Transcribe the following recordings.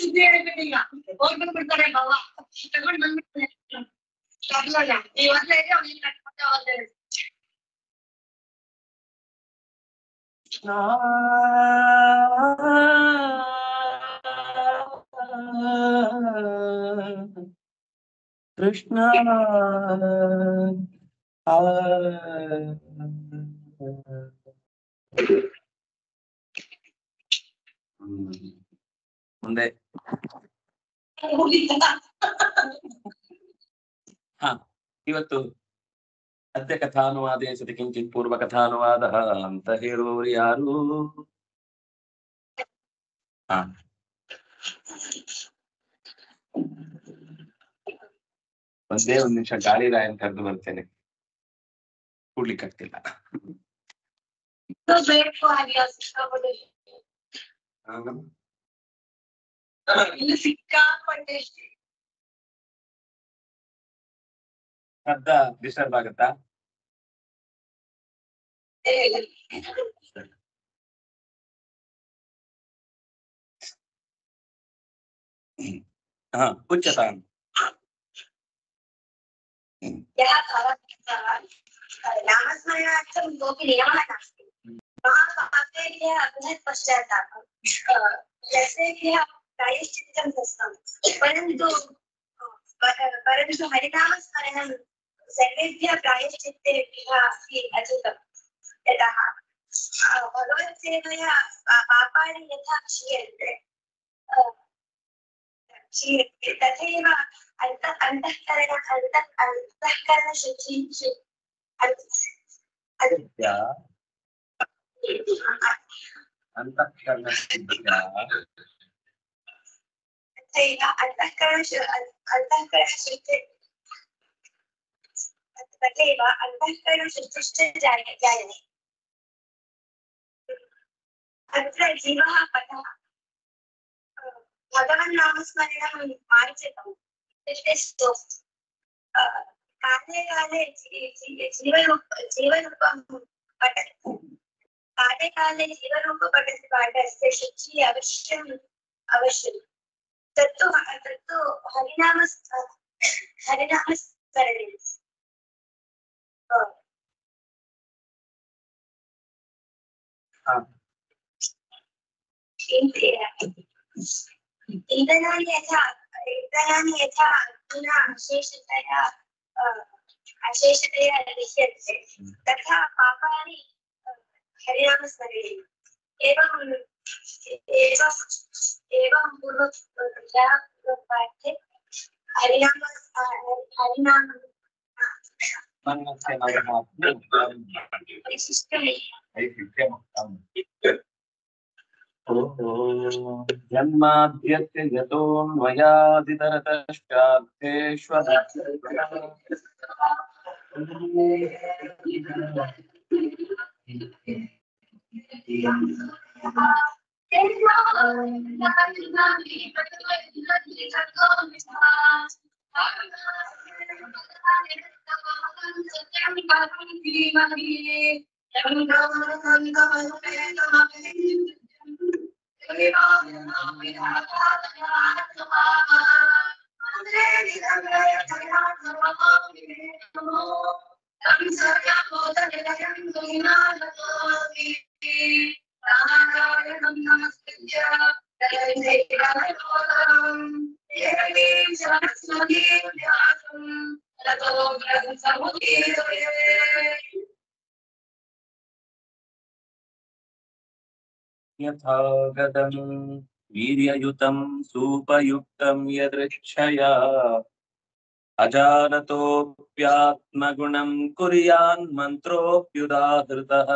ಸುದ್ದಿ ಹೇಳ್ಬಿಟ್ಟಿಲ್ಲ, ಹೋಗಿ ಬಂದ್ಬಿಡ್ತಾರೆ ಬಾವ ತಗೊಂಡ್ ಬಂದ್ಬಿಡ್ತಾರೆ. ಇವತ್ತೇ ಅವ್ನಿಗೆ ಕಟ್ಬಿಟ್ಟು ಹೋದ್ರೆ ಕೃಷ್ಣ ಮುಂದೆ ಇವತ್ತು ಅದ್ಯ ಕಥಾನುವಾದೇ ಸತಿ ಕಿಂಚಿತ್ ಪೂರ್ವ ಕಥಾನುವಾದ ಅಂತ ಹೇಳುವವರು ಯಾರು? ಒಂದೇ ಒಂದ್ ನಿಮಿಷ ಗಾಳಿ ರಾಯನ್ ಕರೆದು ಬರ್ತೇನೆ, ಕೂಡ್ಲಿಕ್ಕಾಗ್ತಿಲ್ಲ. ಸಿಕ್ಕಾಪಟ್ಟೆ ಶಬ್ದ ಡಿಸ್ಟರ್ಬ್ ಆಗತ್ತಾ? उच्यतां नामस्मरणार्थं कोऽपि नियमः नास्ति। महापापेभ्यः पुनः पश्चात्तापं यस्येभ्यः प्रायश्चित्तं दत्तं, परन्तु हरिनामस्मरणं सर्वेभ्यः प्रायश्चित्तेभ्यः अस्ति अचितम्। यतः भगवत्सेवया पापानि यथा क्षीयन्ते तथैव अंतःकरणशुद्धिः जायते। अत्र जीवः पथः भगवन्नामस्मरणं मार्जितम् इत्युक्ते काले काले जीवरूपं पठति, काले काले जीवरूप पठति पाठस्य शुचिः अवश्यं तत्तु हरिनामस्मरणे। इदनानि यथा अधुना अशेषतया दृश्यन्ते तथा पापानि हरिनामस्मरणे। एवं पूर्वपाठे हरिनाम जन्माद्यस्य यथा गदं वीर्ययुतं सूपयुक्तं यदृच्छया अजानतोऽप्यात्मगुणं कुर्यान् मंत्रोऽप्युदाहृतः।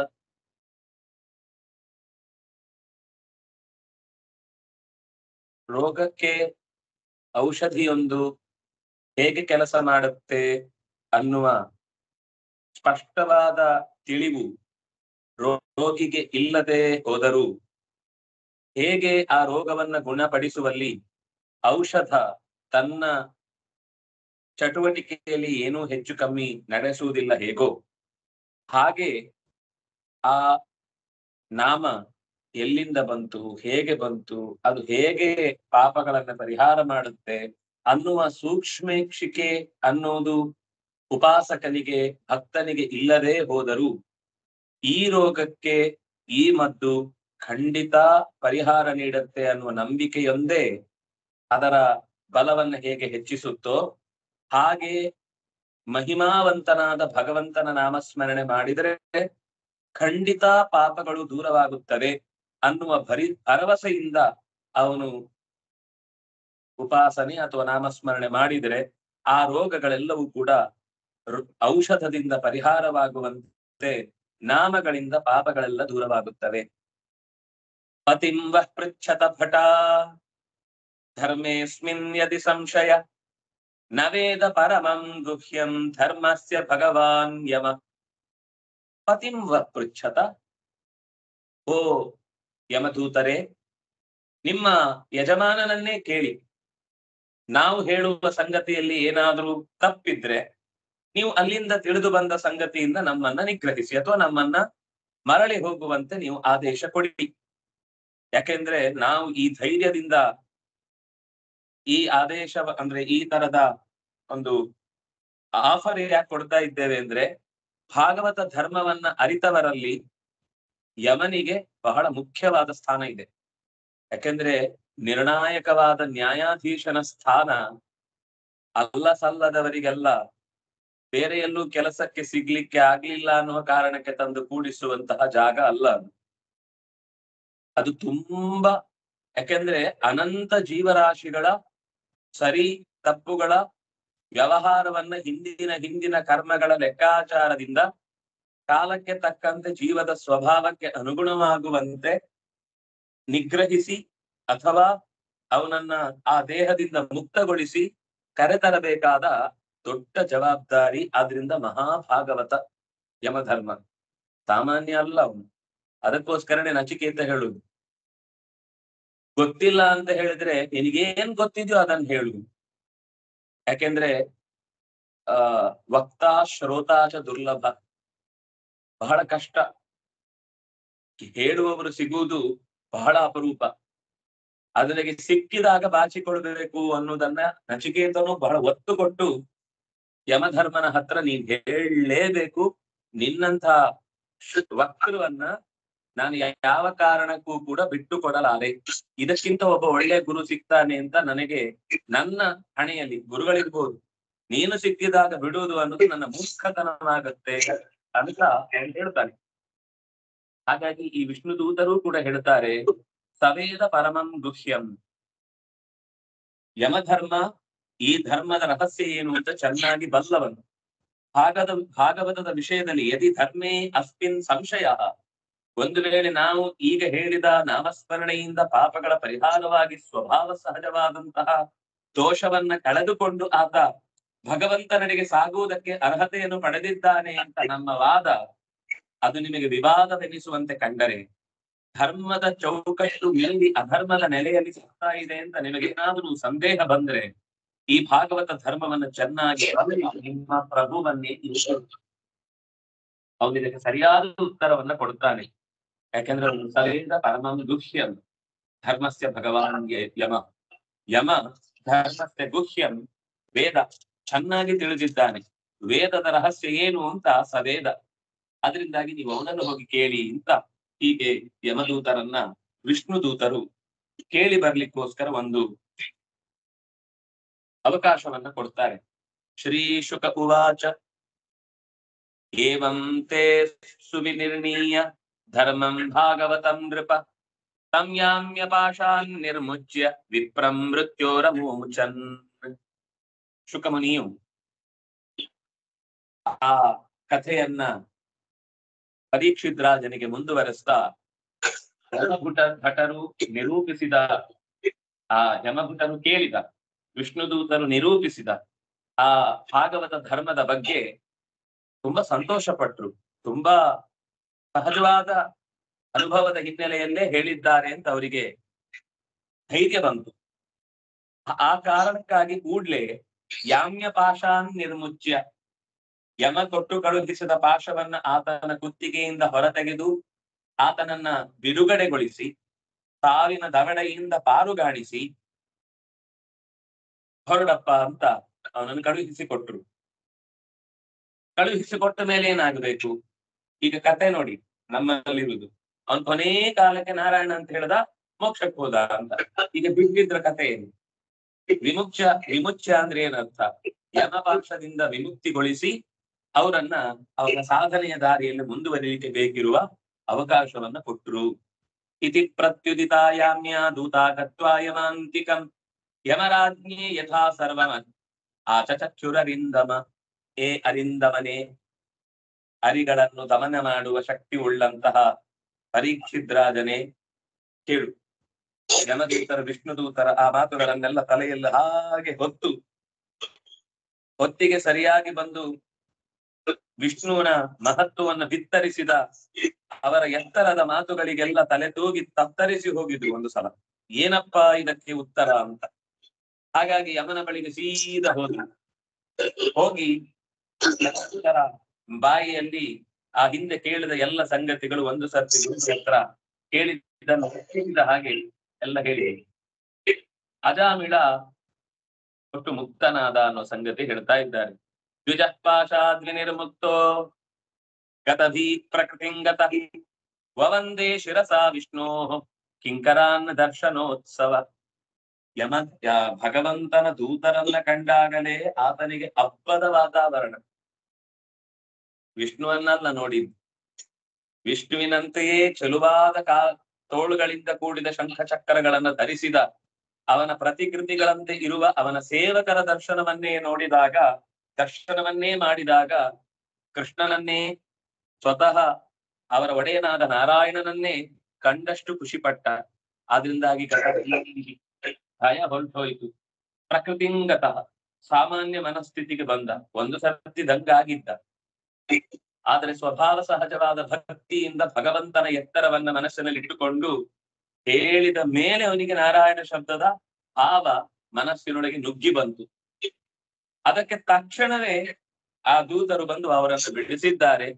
ರೋಗಕ್ಕೆ ಔಷಧಿಯೊಂದು ಹೇಗೆ ಕೆಲಸ ಮಾಡುತ್ತೆ ಅನ್ನುವ ಸ್ಪಷ್ಟವಾದ ತಿಳಿವು ರೋಗಿಗೆ ಇಲ್ಲದೆ ಹೋದರೂ ಹೇಗೆ ಆ ರೋಗವನ್ನ ಗುಣಪಡಿಸುವಲ್ಲಿ ಔಷಧ ತನ್ನ ಚಟುವಟಿಕೆಯಲ್ಲಿ ಏನೂ ಹೆಚ್ಚು ಕಮ್ಮಿ ನಡೆಸುವುದಿಲ್ಲ ಹೇಗೋ, ಹಾಗೆ ಆ ನಾಮ ಎಲ್ಲಿಂದ ಬಂತು, ಹೇಗೆ ಬಂತು, ಅದು ಹೇಗೆ ಪಾಪಗಳನ್ನ ಪರಿಹಾರ ಮಾಡುತ್ತೆ ಅನ್ನುವ ಸೂಕ್ಷ್ಮೇಕ್ಷಿಕೆ ಅನ್ನೋದು ಉಪಾಸಕನಿಗೆ ಭಕ್ತನಿಗೆ ಇಲ್ಲದೆ ಹೋದರೂ ಈ ರೋಗಕ್ಕೆ ಈ ಮದ್ದು ಖಂಡಿತ ಪರಿಹಾರ ನೀಡುತ್ತೆ ಅನ್ನುವ ನಂಬಿಕೆಯೊಂದೇ ಅದರ ಬಲವನ್ನು ಹೇಗೆ ಹೆಚ್ಚಿಸುತ್ತೋ ಹಾಗೆ ಮಹಿಮಾವಂತನಾದ ಭಗವಂತನ ನಾಮಸ್ಮರಣೆ ಮಾಡಿದರೆ ಖಂಡಿತ ಪಾಪಗಳು ದೂರವಾಗುತ್ತವೆ ಅನ್ನುವ ಭರವಸೆಯಿಂದ ಅವನು ಉಪಾಸನೆ ಅಥವಾ ನಾಮಸ್ಮರಣೆ ಮಾಡಿದರೆ ಆ ರೋಗಗಳೆಲ್ಲವೂ ಕೂಡ ಔಷಧದಿಂದ ಪರಿಹಾರವಾಗುವಂತೆ ನಾಮಗಳಿಂದ ಪಾಪಗಳೆಲ್ಲ ದೂರವಾಗುತ್ತವೆ. ಪತಿಂ ವಃ ಪೃಚ್ಛತ ಭಟ ಧರ್ಮೇಸ್ಮಿನ್ ಯದಿ ಸಂಶಯ ನ ವೇದ ಪರಮಂ ಗುಹ್ಯಂ ಧರ್ಮಸ್ಯ ಭಗವಾನ್ ಯಮ. ಪತಿಂ ವಃ ಪೃಚ್ಛತ, ಓ ಯಮದೂತರೇ, ನಿಮ್ಮ ಯಜಮಾನನನ್ನೇ ಕೇಳಿ. ನಾವು ಹೇಳುವ ಸಂಗತಿಯಲ್ಲಿ ಏನಾದರೂ ತಪ್ಪಿದ್ರೆ ನೀವು ಅಲ್ಲಿಂದ ತಿಳಿದು ಬಂದ ಸಂಗತಿಯಿಂದ ನಮ್ಮನ್ನ ನಿಗ್ರಹಿಸಿ ಅಥವಾ ನಮ್ಮನ್ನ ಮರಳಿ ಹೋಗುವಂತೆ ನೀವು ಆದೇಶ ಕೊಡಿ. ಯಾಕೆಂದ್ರೆ ನಾವು ಈ ಧೈರ್ಯದಿಂದ ಈ ಆದೇಶ ಅಂದ್ರೆ ಈ ತರದ ಒಂದು ಆಫರ್ ಯಾಕೆ ಕೊಡ್ತಾ ಇದ್ದೇವೆ ಅಂದ್ರೆ ಭಾಗವತ ಧರ್ಮವನ್ನ ಅರಿತವರಲ್ಲಿ ಯಮನಿಗೆ ಬಹಳ ಮುಖ್ಯವಾದ ಸ್ಥಾನ ಇದೆ. ಯಾಕೆಂದ್ರೆ ನಿರ್ಣಾಯಕವಾದ ನ್ಯಾಯಾಧೀಶನ ಸ್ಥಾನ ಅಲ್ಲ ಸಲ್ಲದವರಿಗೆಲ್ಲ ಬೇರೆ ಎಲ್ಲೂ ಕೆಲಸಕ್ಕೆ ಸಿಗ್ಲಿಕ್ಕೆ ಆಗ್ಲಿಲ್ಲ ಅನ್ನುವ ಕಾರಣಕ್ಕೆ ತಂದು ಕೂಡಿಸುವಂತಹ ಜಾಗ ಅಲ್ಲ ಅದು. ತುಂಬಾ ಯಾಕೆಂದ್ರೆ ಅನಂತ ಜೀವರಾಶಿಗಳ ಸರಿ ತಪ್ಪುಗಳ ವ್ಯವಹಾರವನ್ನ ಹಿಂದಿನ ಕರ್ಮಗಳ ಲೆಕ್ಕಾಚಾರದಿಂದ ಕಾಲಕ್ಕೆ ತಕ್ಕಂತೆ ಜೀವದ ಸ್ವಭಾವಕ್ಕೆ ಅನುಗುಣವಾಗುವಂತೆ ನಿಗ್ರಹಿಸಿ ಅಥವಾ ಅವನನ್ನ ಆ ದೇಹದಿಂದ ಮುಕ್ತಗೊಳಿಸಿ ಕರೆತರಬೇಕಾದ ದೊಡ್ಡ ಜವಾಬ್ದಾರಿ. ಆದ್ರಿಂದ ಮಹಾಭಾಗವತ ಯಮಧರ್ಮ ಸಾಮಾನ್ಯ ಅಲ್ಲ ಅವನು. ಅದಕ್ಕೋಸ್ಕರನೇ ನಚಿಕೇತ ಹೇಳುದು, ಗೊತ್ತಿಲ್ಲ ಅಂತ ಹೇಳಿದ್ರೆ ನಿನಗೇನ್ ಗೊತ್ತಿದ್ಯೋ ಅದನ್ನ ಹೇಳು. ಯಾಕೆಂದ್ರೆ ವಕ್ತಾ ಶ್ರೋತಾಚ ದುರ್ಲಭ, ಬಹಳ ಕಷ್ಟ. ಹೇಳುವವರು ಸಿಗುವುದು ಬಹಳ ಅಪರೂಪ. ಅದರಿಗೆ ಸಿಕ್ಕಿದಾಗ ಬಾಚಿಕೊಳ್ಬೇಕು ಅನ್ನೋದನ್ನ ನಚಿಕೇತನು ಬಹಳ ಒತ್ತು ಕೊಟ್ಟು ಯಮಧರ್ಮನ ಹತ್ರ ನೀನ್ ಹೇಳಲೇಬೇಕು. ನಿನ್ನಂಥ ವಕ್ತೃವನ್ನ ನಾನು ಯಾವ ಕಾರಣಕ್ಕೂ ಕೂಡ ಬಿಟ್ಟು ಕೊಡಲಾರೆ. ಇದಕ್ಕಿಂತ ಒಬ್ಬ ಒಳ್ಳೆ ಗುರು ಸಿಗ್ತಾನೆ ಅಂತ ನನಗೆ ನನ್ನ ಹಣೆಯಲ್ಲಿ ಗುರುಗಳಿರ್ಬೋದು, ನೀನು ಸಿಕ್ಕಿದಾಗ ಬಿಡುವುದು ಅನ್ನೋದು ನನ್ನ ಮೂರ್ಖತನವಾಗತ್ತೆ ಅಂತ ಹೇಳ್ತಾನೆ. ಹಾಗಾಗಿ ಈ ವಿಷ್ಣು ದೂತರು ಕೂಡ ಹೇಳ್ತಾರೆ, ಸವೇದ ಪರಮಂ ಗುಹ್ಯಂ. ಯಮಧರ್ಮ ಈ ಧರ್ಮದ ರಹಸ್ಯ ಏನು ಅಂತ ಚೆನ್ನಾಗಿ ಬಲ್ಲವನು. ಭಾಗವತದ ವಿಷಯದಲ್ಲಿ ಯದಿ ಧರ್ಮೇ ಅಸ್ಮಿನ್ ಸಂಶಯ, ಒಂದು ವೇಳೆ ನಾವು ಈಗ ಹೇಳಿದ ನಾಮಸ್ಮರಣೆಯಿಂದ ಪಾಪಗಳ ಪರಿಹಾರವಾಗಿ ಸ್ವಭಾವ ಸಹಜವಾದಂತಹ ದೋಷವನ್ನ ಕಳೆದುಕೊಂಡು ಆತ ಭಗವಂತನಿಗೆ ಸಾಗುವುದಕ್ಕೆ ಅರ್ಹತೆಯನ್ನು ಪಡೆದಿದ್ದಾನೆ ಅಂತ ನಮ್ಮ ವಾದ ಅದು ನಿಮಗೆ ವಿವಾದವೆನಿಸುವಂತೆ ಕಂಡರೆ, ಧರ್ಮದ ಚೌಕಟ್ಟು ಮೀರಿ ಅಧರ್ಮದ ನೆಲೆಯಲ್ಲಿ ಸಿಗ್ತಾ ಇದೆ ಅಂತ ನಿಮಗೇನಾದ್ರೂ ಸಂದೇಹ ಬಂದ್ರೆ ಈ ಭಾಗವತ ಧರ್ಮವನ್ನು ಚೆನ್ನಾಗಿ ನಿಮ್ಮ ಪ್ರಭುವನ್ನೇ ಅವನು ಇದಕ್ಕೆ ಸರಿಯಾದ ಉತ್ತರವನ್ನ ಕೊಡ್ತಾನೆ. ಯಾಕೆಂದ್ರೆ ಅವನು ಸವೇದ ಪರಮಂ ಗುಹ್ಯಂ ಧರ್ಮಸ್ಯ ಭಗವಾನ್ ಯಮ. ಯಮ ಧರ್ಮಸ್ಯ ಗುಹ್ಯಂ, ವೇದ ಚೆನ್ನಾಗಿ ತಿಳಿದಿದ್ದಾನೆ. ವೇದದ ರಹಸ್ಯ ಏನು ಅಂತ ಸವೇದ. ಅದರಿಂದಾಗಿ ನೀವು ಅವನನ್ನು ಹೋಗಿ ಕೇಳಿ ಅಂತ ಹೀಗೆ ಯಮದೂತರನ್ನ ವಿಷ್ಣು ದೂತರು ಕೇಳಿ ಬರ್ಲಿಕ್ಕೋಸ್ಕರ ಒಂದು ಅವಕಾಶವನ್ನ ಕೊಡ್ತಾರೆ. ಶ್ರೀ ಶುಕ ಉವಾಚ ಏವಂ ತೇ ಸುವಿನಿರ್ಣೀಯ ಧರ್ಮಂ ಭಾಗವತಂ ನೃಪ ಸಂಯಾಮ್ಯ ಪಾಶಾನ್ ನಿರ್ಮುಚ್ಯ ವಿಪ್ರಂ ಮೃತ್ಯೋರಮೋಚನ್. ಶುಕಮುನಿಯು ಆ ಕಥೆಯನ್ನ ಪರೀಕ್ಷಿತ್ ರಾಜನಿಗೆ ಮುಂದುವರೆಸ್ತಾ ಭಟರು ನಿರೂಪಿಸಿದ ಆ ಯಮಭಟರು ಕೇಳಿದ ವಿಷ್ಣುದೂತರು ನಿರೂಪಿಸಿದ ಆ ಭಾಗವತ ಧರ್ಮದ ಬಗ್ಗೆ ತುಂಬಾ ಸಂತೋಷ ಪಟ್ರು. ತುಂಬಾ ಸಹಜವಾದ ಅನುಭವದ ಹಿನ್ನೆಲೆಯಲ್ಲೇ ಹೇಳಿದ್ದಾರೆ ಅಂತ ಅವರಿಗೆ ಧೈರ್ಯ ಬಂತು. ಆ ಕಾರಣಕ್ಕಾಗಿ ಕೂಡ್ಲೆ ಯಾಮ್ಯ ಪಾಶಾನ್ ನಿರ್ಮುಚ್ಯ, ಯಮ ಕೊಟ್ಟು ಕಳುಹಿಸಿದ ಪಾಶವನ್ನ ಆತನ ಕುತ್ತಿಗೆಯಿಂದ ಹೊರತೆಗೆದು ಆತನನ್ನ ಬಿಡುಗಡೆಗೊಳಿಸಿ ಸಾವಿನ ದವಡೆಯಿಂದ ಪಾರುಗಾಣಿಸಿ ಹೊರಡಪ್ಪ ಅಂತ ಅವನನ್ನು ಕಳುಹಿಸಿಕೊಟ್ರು. ಕಳುಹಿಸಿಕೊಟ್ಟ ಮೇಲೆ ಏನಾಗಬೇಕು? ಈಗ ಕತೆ ನೋಡಿ ನಮ್ಮಲ್ಲಿರುವುದು, ಅವನ್ ಕೊನೇ ಕಾಲಕ್ಕೆ ನಾರಾಯಣ ಅಂತ ಹೇಳ್ದ, ಮೋಕ್ಷಕ್ಕೆ ಹೋದ ಅಂತ. ಈಗ ಬಿಟ್ಟಿದ್ರ ಕತೆ ಏನು? ವಿಮುಚ್ಯ ಅಂದ್ರೆ ಏನರ್ಥ? ಯಮಪಾಶದಿಂದ ವಿಮುಕ್ತಿಗೊಳಿಸಿ ಅವರನ್ನ ಅವರ ಸಾಧನೆಯ ದಾರಿಯಲ್ಲಿ ಮುಂದುವರಿಲಿಕ್ಕೆ ಬೇಕಿರುವ ಅವಕಾಶವನ್ನ ಕೊಟ್ಟರು. ಇತಿ ಪ್ರತ್ಯುದಿತಾಯಾಮ್ಯ ದೂತಾಗತ್ವಾ ಯಮಾಂತಿಕಂ ಯಮರಾಜ್ಞೆ ಯಥಾ ಸರ್ವಮ ಆಚಚಕ್ಷುರರಿಂದಮ. ಏ ಅರಿಂದಮನೆ, ಅರಿಗಳನ್ನು ದಮನ ಮಾಡುವ ಶಕ್ತಿ ಉಳ್ಳಂತಹ ಪರೀಕ್ಷಿದ್ರಾಜನೇ ಕೇಳು. ಯಮದೂತರ ವಿಷ್ಣುದೂತರ ಆ ಮಾತುಗಳನ್ನೆಲ್ಲ ತಲೆಯಲ್ಲಿ ಹಾಗೆ ಹೊತ್ತಿಗೆ ಸರಿಯಾಗಿ ಬಂದು ವಿಷ್ಣುವಿನ ಮಹತ್ವವನ್ನು ಬಿತ್ತರಿಸಿದ ಅವರ ಎತ್ತರದ ಮಾತುಗಳಿಗೆಲ್ಲ ತಲೆ ತೂಗಿ ತತ್ತರಿಸಿ ಹೋಗಿದ್ರು ಒಂದು ಸಲ. ಏನಪ್ಪಾ ಇದಕ್ಕೆ ಉತ್ತರ ಅಂತ. ಹಾಗಾಗಿ ಯಮನ ಬಳಿಗೆ ಸೀದಾ ಹೋಗಿ ಬಾಯಿಯಲ್ಲಿ ಆ ಹಿಂದೆ ಕೇಳಿದ ಎಲ್ಲ ಸಂಗತಿಗಳು ಒಂದು ಸರ್ತಿ ಹತ್ರ ಕೇಳಿದ ಹಾಗೆ ಎಲ್ಲ ಹೇಳಿ ಅಜಾಮಿಳ ಒಟ್ಟು ಮುಕ್ತನಾದ ಅನ್ನೋ ಸಂಗತಿ ಹೇಳ್ತಾ ಇದ್ದಾರೆ. ದ್ವಿಜಪಾಶಾದ್ವಿ ನಿರ್ಮುಕ್ತೋ ಗತಭೀ ಪ್ರಕೃತಿಂಗತ ವವಂದೇ ಶಿರಸಾ ವಿಷ್ಣೋ ಕಿಂಕರಾನ್ ದರ್ಶನೋತ್ಸವ. ಭಗವಂತನ ದೂತರನ್ನ ಕಂಡಾಗಲೇ ಆತನಿಗೆ ಹಬ್ಬದ ವಾತಾವರಣ. ವಿಷ್ಣುವನ್ನಲ್ಲ ನೋಡಿದ್ದು, ವಿಷ್ಣುವಿನಂತೆಯೇ ಚೆಲುವಾದ ತೋಳುಗಳಿಂದ ಕೂಡಿದ ಶಂಖ ಚಕ್ರಗಳನ್ನ ಧರಿಸಿದ ಅವನ ಪ್ರತಿಕೃತಿಗಳಂತೆ ಇರುವ ಅವನ ಸೇವಕರ ದರ್ಶನವನ್ನೇ ಮಾಡಿದಾಗ ಕೃಷ್ಣನನ್ನೇ ಸ್ವತಃ ಅವರ ಒಡೆಯನಾದ ನಾರಾಯಣನನ್ನೇ ಕಂಡಷ್ಟು ಖುಷಿಪಟ್ಟ. ಆದ್ರಿಂದಾಗಿ ಭಯ ಹೊರಟೋಯ್ತು. ಪ್ರಕೃತಿಂಗತಃ ಸಾಮಾನ್ಯ ಮನಸ್ಥಿತಿಗೆ ಬಂದ. ಒಂದು ಸರ್ತಿ ದಂಗಾಗಿದ್ದ, ಆದರೆ ಸ್ವಭಾವ ಸಹಜವಾದ ಭಕ್ತಿಯಿಂದ ಭಗವಂತನ ಎತ್ತರವನ್ನ ಮನಸ್ಸಿನಲ್ಲಿ ಇಟ್ಟುಕೊಂಡು ಹೇಳಿದ ಮೇಲೆ ಅವನಿಗೆ ನಾರಾಯಣ ಶಬ್ದದ ಭಾವ ಮನಸ್ಸಿನೊಳಗೆ ನುಗ್ಗಿ ಬಂತು. ಅದಕ್ಕೆ ತಕ್ಷಣವೇ ಆ ದೂತರು ಬಂದು ಅವರನ್ನು ಬಿಡಿಸಿದ್ದಾರೆ.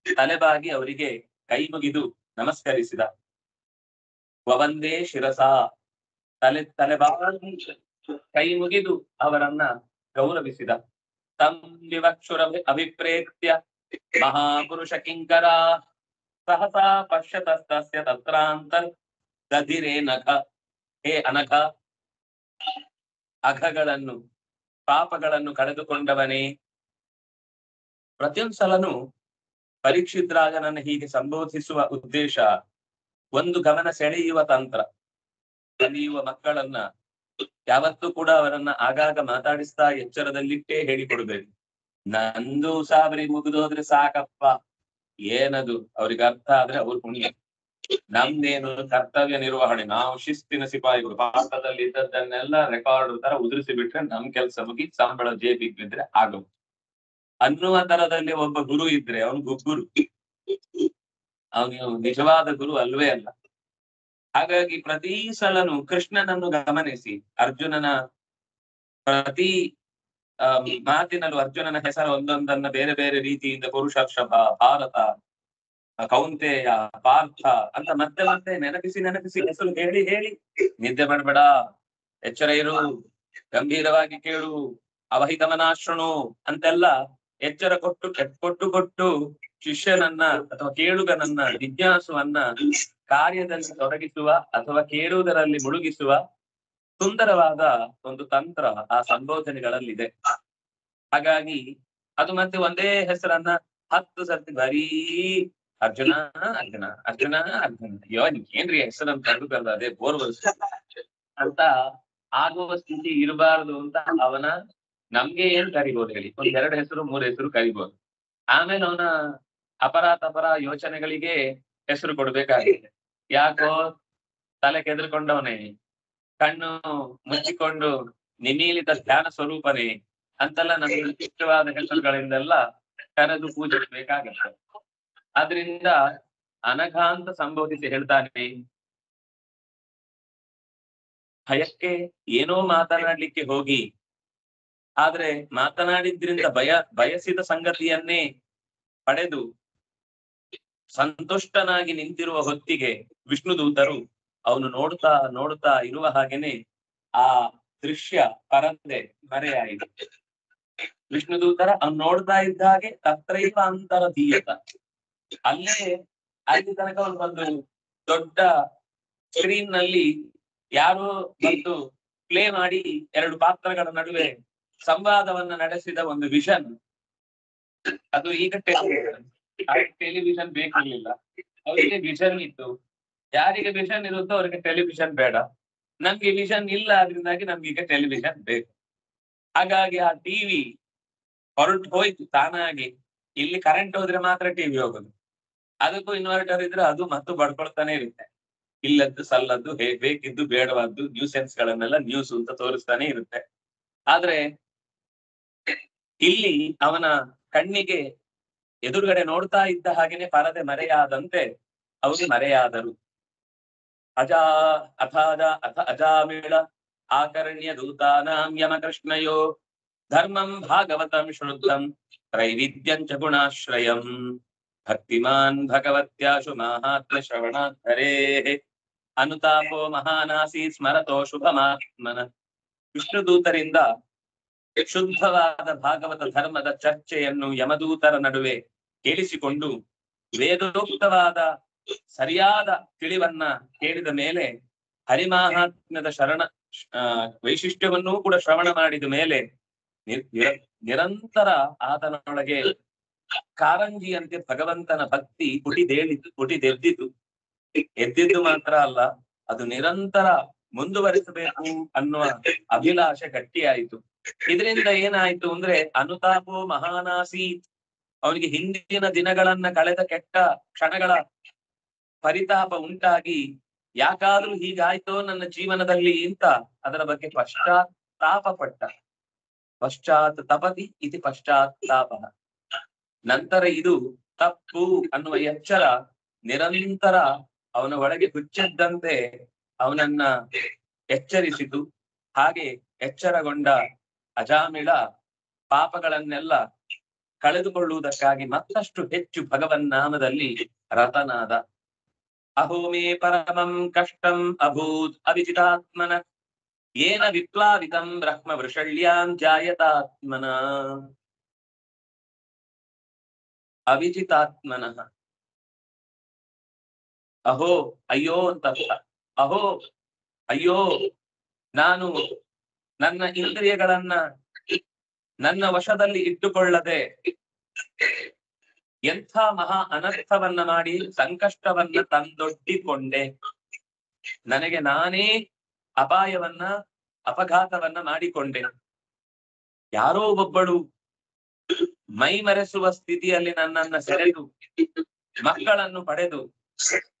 ತಲೆಬಾಗಿ ಅವರಿಗೆ ಕೈ ಮುಗಿದು ನಮಸ್ಕರಿಸಿದ. ವವಂದೇ ಶಿರಸ, ತಲೆಬಾಗಿ ಕೈ ಮುಗಿದು ಅವರನ್ನ ಗೌರವಿಸಿದ. ತಂ ವಿವಕ್ಷುರ ಅಭಿಪ್ರೇತ್ಯ ಮಹಾಪುರುಷ ಕಿಂಕರ ಸಹಸಾ ಪಶ್ಯತಸ್ತಸ್ಯ ತತ್ರಾಂತರ್ ದಧಿರೇ ನಖ. ಹೇ ಅನಘ, ಅಘಗಳನ್ನು ಪಾಪಗಳನ್ನು ಕಳೆದುಕೊಂಡವನೇ. ಪ್ರತಿಯೊಂದ್ಸಲನು ಪರೀಕ್ಷಿದ್ರಾಜನನ್ನು ಹೀಗೆ ಸಂಬೋಧಿಸುವ ಉದ್ದೇಶ ಒಂದು ಗಮನ ಸೆಳೆಯುವ ತಂತ್ರ. ಕಲಿಯುವ ಮಕ್ಕಳನ್ನ ಯಾವತ್ತೂ ಕೂಡ ಅವರನ್ನ ಆಗಾಗ ಮಾತಾಡಿಸ್ತಾ ಎಚ್ಚರದಲ್ಲಿಟ್ಟೇ ಹೇಳಿಕೊಡ್ಬೇಕು. ನಂದು ಸಾಬರಿ ಮುಗಿದೋದ್ರೆ ಸಾಕಪ್ಪ, ಏನದು ಅವ್ರಿಗೆ ಅರ್ಥ ಆದ್ರೆ ಅವ್ರ ಪುಣ್ಯ. ನಮ್ದೇನು ಕರ್ತವ್ಯ ನಿರ್ವಹಣೆ, ನಾವು ಶಿಸ್ತಿನ ಸಿಪಾಯಿಗಳು. ಭಾರತದಲ್ಲಿ ಇದ್ದದ್ದನ್ನೆಲ್ಲ ರೆಕಾರ್ಡ್ ತರ ಉದುರಿಸಿ ಬಿಟ್ರೆ ನಮ್ ಕೆಲಸ ಮುಗಿ ಸಂಬಳ ಜೇಬಿಗೆ ಬಿದ್ರೆ ಆಗು ಅನ್ನುವ ತರದಲ್ಲಿ ಒಬ್ಬ ಗುರು ಇದ್ರೆ ಅವನು ಗುರು, ಅವನು ನಿಜವಾದ ಗುರು ಅಲ್ವೇ ಅಲ್ಲ. ಹಾಗಾಗಿ ಪ್ರತಿ ಸಲನು ಕೃಷ್ಣನನ್ನು ಗಮನಿಸಿ ಅರ್ಜುನನ ಪ್ರತಿ ಮಾತಿನಲ್ಲೂ ಅರ್ಜುನನ ಹೆಸರು ಒಂದೊಂದನ್ನ ಬೇರೆ ಬೇರೆ ರೀತಿಯಿಂದ ಪುರುಷರ್ಷಭ, ಭಾರತ, ಕೌಂತೆಯ, ಪಾರ್ಥ ಅಂತ ಮತ್ತೆ ಮತ್ತೆ ನೆನಪಿಸಿ ಹೆಸರು ಹೇಳಿ ನಿದ್ದೆ ಮಾಡಬೇಡ, ಎಚ್ಚರ ಇರು, ಗಂಭೀರವಾಗಿ ಕೇಳು, ಅವಹಿತವನಾಶೃಣು ಅಂತೆಲ್ಲ ಎಚ್ಚರ ಕೊಟ್ಟು ಶಿಷ್ಯನನ್ನ ಅಥವಾ ಕೇಳುಗನನ್ನ ಜಿಜ್ಞಾಸುವನ್ನ ಕಾರ್ಯದಲ್ಲಿ ತೊಡಗಿಸುವ ಅಥವಾ ಕೇಳುವುದರಲ್ಲಿ ಮುಳುಗಿಸುವ ಸುಂದರವಾದ ಒಂದು ತಂತ್ರ ಆ ಸಂಬೋಧನೆಗಳಲ್ಲಿದೆ. ಹಾಗಾಗಿ ಅದು ಮತ್ತೆ ಒಂದೇ ಹೆಸರನ್ನ 10 ಸರ್ತಿ ಬರೀ ಅರ್ಜುನ ಅರ್ಜುನ ಅರ್ಜುನ ಅರ್ಜುನ, ಅಯ್ಯೋ ಏನ್ರಿ ಹೆಸರನ್ನು ಕಂಡುಕಲ್ಲ, ಅದೇ ಬೋರ್ವಲ್ ಅಂತ ಆಗುವ ಸ್ಥಿತಿ ಇರಬಾರ್ದು ಅಂತ ಅವನ ನಮ್ಗೆ ಏನ್ ಕರಿಬಹುದು ಹೇಳಿ, 1-2 ಹೆಸರು 3 ಹೆಸರು ಕರಿಬಹುದು. ಆಮೇಲೆ ಅವನ ಅಪರ ಯೋಚನೆಗಳಿಗೆ ಹೆಸರು ಕೊಡ್ಬೇಕಾಗಿದೆ. ಯಾಕೋ ತಲೆ ಕೆದರ್ಕೊಂಡವನೇ, ಕಣ್ಣು ಮುಚ್ಚಿಕೊಂಡು ನಿಮೀಲಿತ ಧ್ಯಾನ ಸ್ವರೂಪನೇ ಅಂತೆಲ್ಲ ನಮಗೆ ಇಷ್ಟವಾದ ಹೆಸರುಗಳಿಂದೆಲ್ಲ ಕರೆದು ಪೂಜಿಸಬೇಕಾಗತ್ತೆ. ಆದ್ರಿಂದ ಅನಘ ಅಂತ ಸಂಬೋಧಿಸಿ ಹೇಳ್ತಾನೆ, ಭಯಕ್ಕೆ ಏನೋ ಮಾತನಾಡ್ಲಿಕ್ಕೆ ಹೋಗಿ ಆದ್ರೆ ಮಾತನಾಡಿದ್ರಿಂದ ಬಯಸಿದ ಸಂಗತಿಯನ್ನೇ ಪಡೆದು ಸಂತುಷ್ಟನಾಗಿ ನಿಂತಿರುವ ಹೊತ್ತಿಗೆ ವಿಷ್ಣು ದೂತರು ಅವನು ನೋಡ್ತಾ ನೋಡ್ತಾ ಇರುವ ಹಾಗೇನೆ ಆ ದೃಶ್ಯ ಪರದೆ ಮರೆಯಾಯಿತು. ವಿಷ್ಣು ದೂತರ ಅವ್ನು ನೋಡ್ತಾ ಇದ್ದ ಹಾಗೆ ತತ್ರೈವ ಅಂತರ ದೀಯತ, ಅಲ್ಲೇ ಅಲ್ಲಿ ತನಕ ಒಂದು ದೊಡ್ಡ ಸ್ಕ್ರೀನ್ ನಲ್ಲಿ ಯಾರೋ ಬಂದು ಪ್ಲೇ ಮಾಡಿ ಎರಡು ಪಾತ್ರಗಳ ನಡುವೆ ಸಂವಾದವನ್ನ ನಡೆಸಿದ ಒಂದು ವಿಷನ್. ಅದು ಈಗ ಟೆಲಿವಿಷನ್ ಬೇಕಿರ್ಲಿಲ್ಲ, ಅವರಿಗೆ ವಿಷನ್ ಇತ್ತು. ಯಾರಿಗೆ ವಿಷನ್ ಇರುತ್ತೋ ಅವರಿಗೆ ಟೆಲಿವಿಷನ್ ಬೇಡ. ನಮ್ಗೆ ವಿಷನ್ ಇಲ್ಲ, ಅದರಿಂದಾಗಿ ನಮ್ಗೆ ಈಗ ಟೆಲಿವಿಷನ್ ಬೇಕು. ಹಾಗಾಗಿ ಆ ಟಿವಿ ಹೊರಟು ಹೋಯ್ತು ತಾನಾಗಿ. ಇಲ್ಲಿ ಕರೆಂಟ್ ಹೋದ್ರೆ ಮಾತ್ರ ಟಿವಿ ಹೋಗುದು, ಅದಕ್ಕೂ ಇನ್ವರ್ಟರ್ ಇದ್ರೆ ಅದು ಮತ್ತು ಬಡ್ಕೊಳ್ತಾನೆ ಇರುತ್ತೆ. ಇಲ್ಲದ್ದು ಸಲ್ಲದ್ದು ಬೇಕಿದ್ದು ಬೇಡವಾದ್ದು ನ್ಯೂಸೆನ್ಸ್ ಗಳನ್ನೆಲ್ಲ ನ್ಯೂಸ್ ಅಂತ ತೋರಿಸ್ತಾನೆ ಇರುತ್ತೆ. ಆದ್ರೆ ಇಲ್ಲಿ ಅವನ ಕಣ್ಣಿಗೆ ಎದುರುಗಡೆ ನೋಡ್ತಾ ಇದ್ದ ಹಾಗೇನೆ ಪರದೆ ಮರೆಯಾದಂತೆ ಅವರು ಮರೆಯಾದರು. ಅಜಾಮಿಳ ಆಕರ್ಣ್ಯ ದೂತಾನಾಂ ಯಮಕೃಷ್ಣಯೋ ಧರ್ಮಂ ಭಾಗವತಂ ಶ್ರುತಂ ತ್ರೈವಿದ್ಯಂಚ ಗುಣಾಶ್ರಯಂ ಭಕ್ತಿಮಾನ್ ಭಗವತ್ಯಾಶು ಮಾಹಾತ್ಮ್ಯ ಶ್ರವಣಾಧರೇ ಅನುತಾಪೋ ಮಹಾನಾಸಿ ಸ್ಮರತೋ ಶುಭಮಾತ್ಮನ. ವಿಷ್ಣು ದೂತರಿಂದ ಶುದ್ಧವಾದ ಭಾಗವತ ಧರ್ಮದ ಚರ್ಚೆಯನ್ನು ಯಮದೂತರ ನಡುವೆ ಕೇಳಿಸಿಕೊಂಡು ವೇದೋಕ್ತವಾದ ಸರಿಯಾದ ತಿಳಿವನ್ನ ಕೇಳಿದ ಮೇಲೆ ಹರಿಮಾಹಾತ್ಮ್ಯದ ವೈಶಿಷ್ಟ್ಯವನ್ನೂ ಕೂಡ ಶ್ರವಣ ಮಾಡಿದ ಮೇಲೆ ನಿರಂತರ ಆತನೊಳಗೆ ಕಾರಂಜಿಯಂತೆ ಭಗವಂತನ ಭಕ್ತಿ ಪುಟಿದೆದ್ದಿತು. ಎದ್ದಿದ್ದು ಮಾತ್ರ ಅಲ್ಲ, ಅದು ನಿರಂತರ ಮುಂದುವರಿಸಬೇಕು ಅನ್ನುವ ಅಭಿಲಾಷೆ ಗಟ್ಟಿಯಾಯಿತು. ಇದರಿಂದ ಏನಾಯ್ತು ಅಂದ್ರೆ ಅನುತಾಪೋ ಮಹಾನಾಸೀತ್, ಅವನಿಗೆ ಹಿಂದಿನ ದಿನಗಳನ್ನ ಕಳೆದ ಕೆಟ್ಟ ಕ್ಷಣಗಳ ಪರಿತಾಪ ಉಂಟಾಗಿ ಯಾಕಾದ್ರೂ ಹೀಗಾಯ್ತೋ ನನ್ನ ಜೀವನದಲ್ಲಿ ಅಂತ ಅದರ ಬಗ್ಗೆ ಪಶ್ಚಾತ್ತಾಪ ಪಟ್ಟ. ಪಶ್ಚಾತ್ ತಪತಿ ಇತಿ ಪಶ್ಚಾತ್ತಾಪ. ನಂತರ ಇದು ತಪ್ಪು ಅನ್ನುವ ಎಚ್ಚರ ನಿರಂತರ ಅವನ ಒಳಗೆ ಹುಚ್ಚೆದ್ದಂತೆ ಅವನನ್ನ ಎಚ್ಚರಿಸಿತು. ಹಾಗೆ ಎಚ್ಚರಗೊಂಡ ಅಜಾಮಿಳ ಪಾಪಗಳನ್ನೆಲ್ಲ ಕಳೆದುಕೊಳ್ಳುವುದಕ್ಕಾಗಿ ಮತ್ತಷ್ಟು ಹೆಚ್ಚು ಭಗವನ್ನಾಮದಲ್ಲಿ ರತನಾದ. ಅಹೋಮೇ ಪರಮಂ ಕಷ್ಟಂ ಅಭೂತ್ ಅವಿಜಿತಾತ್ಮನ ಏನ ವಿಪ್ಲಾವಿತಂ ಬ್ರಹ್ಮ ವೃಷಳ್ಯಾಂ ಜಾಯತಾತ್ಮನ. ಅವಿಜಿತಾತ್ಮನಃ, ಅಹೋ ಅಯ್ಯೋ ಅಂತ ಅರ್ಥ. ಅಹೋ ಅಯ್ಯೋ, ನಾನು ನನ್ನ ಇಂದ್ರಿಯಗಳನ್ನ ನನ್ನ ವಶದಲ್ಲಿ ಇಟ್ಟುಕೊಳ್ಳದೆ ಎಂಥ ಮಹಾ ಅನರ್ಥವನ್ನ ಮಾಡಿ ಸಂಕಷ್ಟವನ್ನ ತಂದೊಡ್ಡಿಕೊಂಡೆ. ನನಗೆ ನಾನೇ ಅಪಘಾತವನ್ನ ಮಾಡಿಕೊಂಡೆ. ಯಾರೋ ಒಬ್ಬಳು ಮೈ ಮರೆಸುವ ಸ್ಥಿತಿಯಲ್ಲಿ ನನ್ನನ್ನ ಸೆಳೆದು ಮಕ್ಕಳನ್ನು ಪಡೆದು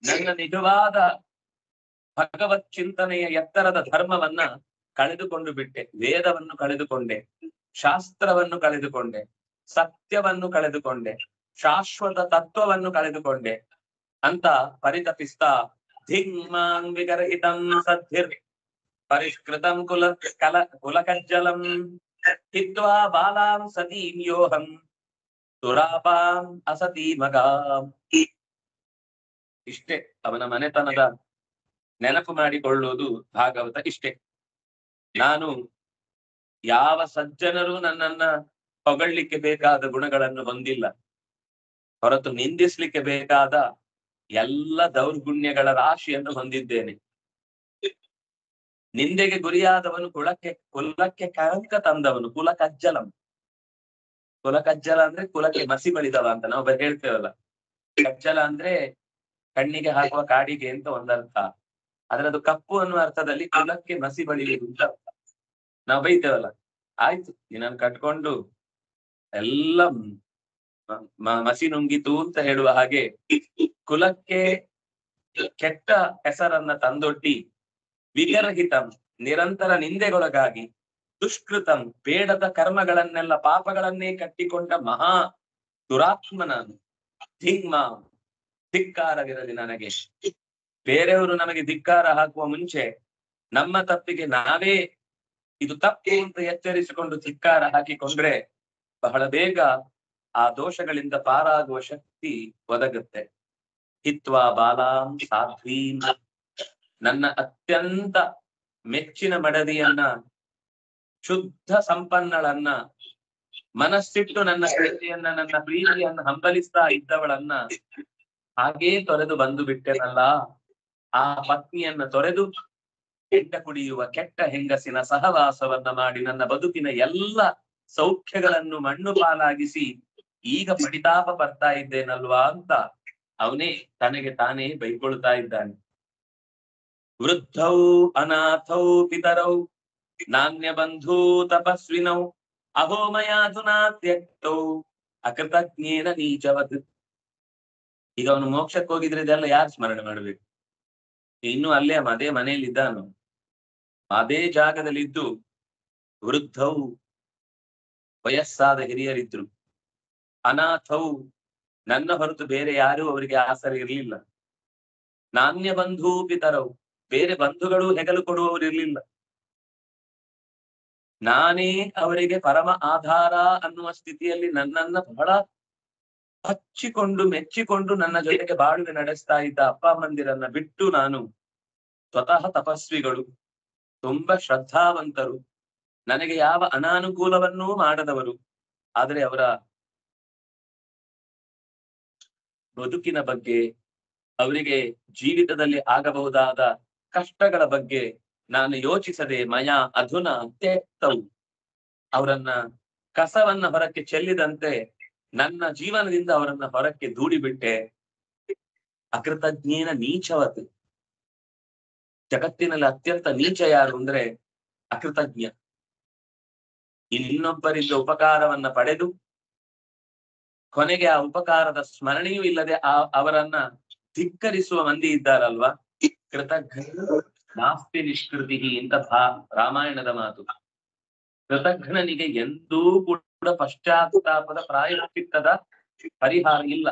ನನ್ನ ನಿಜವಾದ ಭಗವತ್ ಚಿಂತನೆಯ ಎತ್ತರದ ಧರ್ಮವನ್ನ ಕಳೆದುಕೊಂಡು ಬಿಟ್ಟೆ. ವೇದವನ್ನು ಕಳೆದುಕೊಂಡೆ, ಶಾಸ್ತ್ರವನ್ನು ಕಳೆದುಕೊಂಡೆ, ಸತ್ಯವನ್ನು ಕಳೆದುಕೊಂಡೆ, ಶಾಶ್ವತ ತತ್ವವನ್ನು ಕಳೆದುಕೊಂಡೆ ಅಂತ ಪರಿತಪಿಸ್ತಾ ಧಿಂಗ್ಮಾನ್ ವಿಗರ್ಹಿತಂ ಸದ್ಧಿರ್ ಪರಿಷ್ಕೃತಂ ಕುಲಕಜ್ಜಲಂ ಹಿತ್ವಾ ಬಾಲಾಂ ಸತೀಂ ಯೋಹಂ ಸುರಾಪಾಂ ಅಸತಿ ಮಗಾಂ. ಇಷ್ಟೇ ಅವನ ಮನೆತನದ ನೆನಪು ಮಾಡಿಕೊಳ್ಳುವುದು ಭಾಗವತ. ಇಷ್ಟೇ. ನಾನು ಯಾವ ಸಜ್ಜನರು ನನ್ನನ್ನ ಹೊಗಳಲಿಕ್ಕೆ ಬೇಕಾದ ಗುಣಗಳನ್ನು ಹೊಂದಿಲ್ಲ, ಹೊರತು ನಿಂದಿಸ್ಲಿಕ್ಕೆ ಬೇಕಾದ ಎಲ್ಲ ದೌರ್ಗುಣ್ಯಗಳ ರಾಶಿಯನ್ನು ಹೊಂದಿದ್ದೇನೆ. ನಿಂದೆಗೆ ಗುರಿಯಾದವನು ಕುಲಕ್ಕೆ ಕಳಂಕ ತಂದವನು, ಕುಲಕಜ್ಜಲಂ. ಕುಲಕಜ್ಜಲ ಅಂದ್ರೆ ಕುಲಕ್ಕೆ ಮಸಿ ಬಳಿದವ ಅಂತ ನಾವು ಹೇಳ್ತೇವಲ್ಲ. ಕಜ್ಜಲ ಅಂದ್ರೆ ಕಣ್ಣಿಗೆ ಹಾಕುವ ಕಾಡಿಗೆ ಅಂತ ಒಂದರ್ಥ. ಅದರದು ಕಪ್ಪು ಅನ್ನುವ ಅರ್ಥದಲ್ಲಿ ಕುಲಕ್ಕೆ ಮಸಿ ಬಳಿಯುವುದು ಅಂತ ಅರ್ಥ. ನಾವು ಬೈತೇವಲ್ಲ, ಆಯ್ತು ನೀನನ್ನು ಕಟ್ಕೊಂಡು ಎಲ್ಲ ಮಸಿ ನುಂಗಿತು ಅಂತ ಹೇಳುವ ಹಾಗೆ ಕುಲಕ್ಕೆ ಕೆಟ್ಟ ಹೆಸರನ್ನ ತಂದೊಡ್ಡಿ ವಿಗರ್ಹಿತಂ ನಿರಂತರ ನಿಂದೆಗೊಳಗಾಗಿ ದುಷ್ಕೃತಂ ಬೇಡದ ಕರ್ಮಗಳನ್ನೆಲ್ಲ ಪಾಪಗಳನ್ನೇ ಕಟ್ಟಿಕೊಂಡ ಮಹಾ ದುರಾತ್ಮ ನಾನು. ಧಿಂಗ್ಮಾ ಧಿಕ್ಕಾರವಿರಲಿ ನನಗೆ. ಬೇರೆಯವರು ನಮಗೆ ಧಿಕ್ಕಾರ ಹಾಕುವ ಮುಂಚೆ ನಮ್ಮ ತಪ್ಪಿಗೆ ನಾವೇ ಇದು ತಪ್ಪು ಅಂತ ಎಚ್ಚರಿಸಿಕೊಂಡು ಧಿಕ್ಕಾರ ಹಾಕಿಕೊಂಡ್ರೆ ಬಹಳ ಬೇಗ ಆ ದೋಷಗಳಿಂದ ಪಾರಾಗುವ ಶಕ್ತಿ ಒದಗುತ್ತೆ. ಹಿತ್ವಾ ಬಾಲಾಂ ಸಾಧ್ವೀಂ, ನನ್ನ ಅತ್ಯಂತ ಮೆಚ್ಚಿನ ಮಡದಿಯನ್ನ, ಶುದ್ಧ ಸಂಪನ್ನಳನ್ನ, ಮನಸ್ಸಿಟ್ಟು ನನ್ನ ಪ್ರೀತಿಯನ್ನ, ನನ್ನ ಪ್ರೀತಿಯನ್ನ ಹಂಬಲಿಸ್ತಾ ಇದ್ದವಳನ್ನ ಹಾಗೇ ತೊರೆದು ಬಂದು ಬಿಟ್ಟೆನಲ್ಲ. ಆ ಪತ್ನಿಯನ್ನ ತೊರೆದು ಕೆಟ್ಟ ಕುಡಿಯುವ ಕೆಟ್ಟ ಹೆಂಗಸಿನ ಸಹವಾಸವನ್ನ ಮಾಡಿ ನನ್ನ ಬದುಕಿನ ಎಲ್ಲ ಸೌಖ್ಯಗಳನ್ನು ಮಣ್ಣು ಪಾಲಾಗಿಸಿ ಈಗ ಪರಿತಾಪ ಬರ್ತಾ ಇದ್ದೇನಲ್ವಾ ಅಂತ ಅವನೇ ತನಗೆ ತಾನೇ ಬೈಕೊಳ್ತಾ ಇದ್ದಾನೆ. ವೃದ್ಧೌ ಅನಾಥೌ ಪಿತರೌ ನಾಣ್ಯ ಬಂಧೂ ತಪಸ್ವಿನೌ ಅಹೋಮಯಾಧುನಾ ತ್ಯಕ್ತೌ ಅಕೃತಜ್ಞೇನ ನೀಚವತ್. ಈಗ ಅವನು ಮೋಕ್ಷಕ್ಕೆ ಹೋಗಿದ್ರೆ ಇದೆಲ್ಲ ಯಾರು ಸ್ಮರಣೆ ಮಾಡ್ಬೇಕು? ಇನ್ನು ಅಲ್ಲೇ ಅದೇ ಮನೆಯಲ್ಲಿ ಇದ್ದಾನು, ಅದೇ ಜಾಗದಲ್ಲಿದ್ದು ವೃದ್ಧೌ ವಯಸ್ಸಾದ ಹಿರಿಯರಿದ್ರು, ಅನಾಥೌ ನನ್ನ ಹೊರತು ಬೇರೆ ಯಾರೂ ಅವರಿಗೆ ಆಸರೆ ಇರಲಿಲ್ಲ, ನಾಣ್ಯ ಬಂಧೂ ಪಿತರವು ಬೇರೆ ಬಂಧುಗಳು ಹೆಗಲು ಕೊಡುವವರು ಇರಲಿಲ್ಲ, ನಾನೇ ಅವರಿಗೆ ಪರಮ ಆಧಾರ ಅನ್ನುವ ಸ್ಥಿತಿಯಲ್ಲಿ ನನ್ನನ್ನ ಬಹಳ ಹಚ್ಚಿಕೊಂಡು ಮೆಚ್ಚಿಕೊಂಡು ನನ್ನ ಜೊತೆಗೆ ಬಾಳ್ವೆ ನಡೆಸ್ತಾ ಇದ್ದ ಅಪ್ಪ ಅಮ್ಮಂದಿರನ್ನ ಬಿಟ್ಟು ನಾನು ಸ್ವತಃ ತಪಸ್ವಿಗಳು, ತುಂಬಾ ಶ್ರದ್ಧಾವಂತರು, ನನಗೆ ಯಾವ ಅನಾನುಕೂಲವನ್ನೂ ಮಾಡದವರು, ಆದರೆ ಅವರ ಬದುಕಿನ ಬಗ್ಗೆ, ಅವರಿಗೆ ಜೀವಿತದಲ್ಲಿ ಆಗಬಹುದಾದ ಕಷ್ಟಗಳ ಬಗ್ಗೆ ನಾನು ಯೋಚಿಸದೆ ಮಯ ಅಧುನ ತ್ಯಕ್ತವು, ಅವರನ್ನ ಕಸವನ್ನ ಹೊರಕ್ಕೆ ಚೆಲ್ಲಿದಂತೆ ನನ್ನ ಜೀವನದಿಂದ ಅವರನ್ನ ಹೊರಕ್ಕೆ ದೂಡಿಬಿಟ್ಟೆ. ಅಕೃತಜ್ಞೇನ ನೀಚವತ್, ಜಗತ್ತಿನಲ್ಲಿ ಅತ್ಯಂತ ನೀಚ ಯಾರು ಅಂದ್ರೆ ಅಕೃತಜ್ಞ. ಇನ್ನೊಬ್ಬರಿಂದ ಉಪಕಾರವನ್ನ ಪಡೆದು ಕೊನೆಗೆ ಆ ಉಪಕಾರದ ಸ್ಮರಣೆಯೂ ಇಲ್ಲದೆ ಅವರನ್ನ ಧಿಕ್ಕರಿಸುವ ಮಂದಿ ಇದ್ದಾರಲ್ವಾ, ಕೃತಜ್ಞ ನಾಸ್ತಿ ನಿಷ್ಕೃತಿ ಅಂತ ರಾಮಾಯಣದ ಮಾತು. ಕೃತಜ್ಞನಿಗೆ ಎಂದೂ ಕೂಡ ಪಶ್ಚಾತ್ತಾಪದ ಪ್ರಾಯಶ್ಚಿತ್ತದ ಪರಿಹಾರ ಇಲ್ಲ.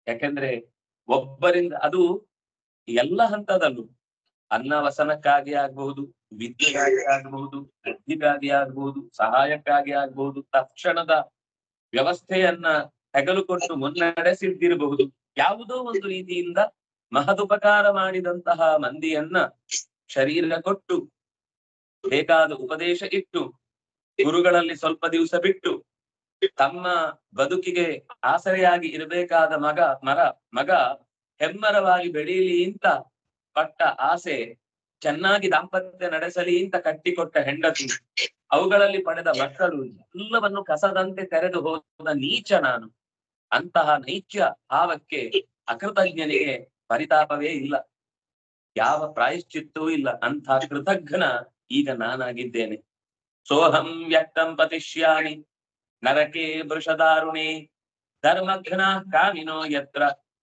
ಯಾಕೆಂದ್ರೆ ಒಬ್ಬರಿಂದ ಅದು ಎಲ್ಲ ಹಂತದಲ್ಲೂ, ಅನ್ನವಸನಕ್ಕಾಗಿ ಆಗ್ಬಹುದು, ವಿದ್ಯೆಗಾಗಿ ಆಗ್ಬಹುದು, ಬುದ್ಧಿಗಾಗಿ ಆಗ್ಬಹುದು, ಸಹಾಯಕ್ಕಾಗಿ ಆಗ್ಬಹುದು, ತಕ್ಷಣದ ವ್ಯವಸ್ಥೆಯನ್ನ ಹೆಗಲುಕೊಟ್ಟು ಮುನ್ನಡೆಸಿದ್ದಿರಬಹುದು, ಯಾವುದೋ ಒಂದು ರೀತಿಯಿಂದ ಮಹದುಪಕಾರ ಮಾಡಿದಂತಹ ಮಂದಿಯನ್ನ ಶರೀರ ಕೊಟ್ಟು ಬೇಕಾದ ಉಪದೇಶ ಇಟ್ಟು ಗುರುಗಳಲ್ಲಿ ಸ್ವಲ್ಪ ದಿವಸ ಬಿಟ್ಟು ತಮ್ಮ ಬದುಕಿಗೆ ಆಸರೆಯಾಗಿ ಇರಬೇಕಾದ ಮಗ ಹೆಮ್ಮರವಾಗಿ ಬೆಳೀಲಿ ಅಂತ ಪಟ್ಟ ಆಸೆ, ಚೆನ್ನಾಗಿ ದಾಂಪತ್ಯ ನಡೆಸಲಿ ಅಂತ ಕಟ್ಟಿಕೊಟ್ಟ ಹೆಂಡತಿ, ಅವುಗಳಲ್ಲಿ ಪಡೆದ ಮಕ್ಕಳು ಎಲ್ಲವನ್ನು ಕಸದಂತೆ ತೆರೆದು ಹೋದ ನೀಚ ನಾನು. ಅಂತಹ ನೈಚ್ಯ ಭಾವಕ್ಕೆ ಅಕೃತಜ್ಞನಿಗೆ ಪರಿತಾಪವೇ ಇಲ್ಲ, ಯಾವ ಪ್ರಾಯಶ್ಚಿತ್ತವೂ ಇಲ್ಲ. ಅಂಥ ಕೃತಜ್ಞನ ಈಗ ನಾನಾಗಿದ್ದೇನೆ. ಸೋಹಂ ವ್ಯಕ್ತಂ ಪತಿಷ್ಯಾಮಿ ನರಕೆ ವೃಷದಾರುಣೆ ಧರ್ಮಘ್ನ ಕಾಮಿನೋ ಯತ್ರ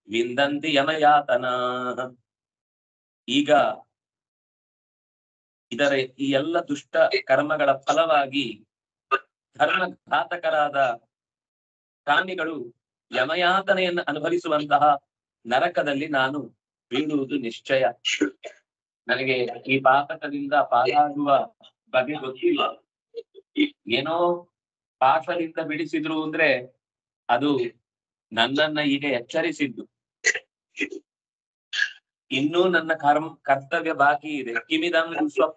ವಿಂದಂತಿ ಯಮಯಾತನಾ. ಈಗ ಇದರ ಈ ಎಲ್ಲ ದುಷ್ಟ ಕರ್ಮಗಳ ಫಲವಾಗಿ ಧರ್ಮಘಾತಕರಾದ ಕಾಮಿಗಳು ಯಮಯಾತನೆಯನ್ನು ಅನುಭವಿಸುವಂತಹ ನರಕದಲ್ಲಿ ನಾನು ಬೀಳುವುದು ನಿಶ್ಚಯ. ನನಗೆ ಈ ಪಾತಕದಿಂದ ಪಾಲಾಗುವ ಬಗೆ ಗೊತ್ತಿಲ್ಲ. ಏನೋ ಪಾಶದಿಂದ ಬಿಡಿಸಿದ್ರು ಅಂದ್ರೆ ಅದು ನನ್ನನ್ನ ಈಗ ಎಚ್ಚರಿಸಿದ್ದು. ಇನ್ನೂ ನನ್ನ ಕರ್ತವ್ಯ ಬಾಕಿ ಇದೆ. ಕಿಮಿದಂ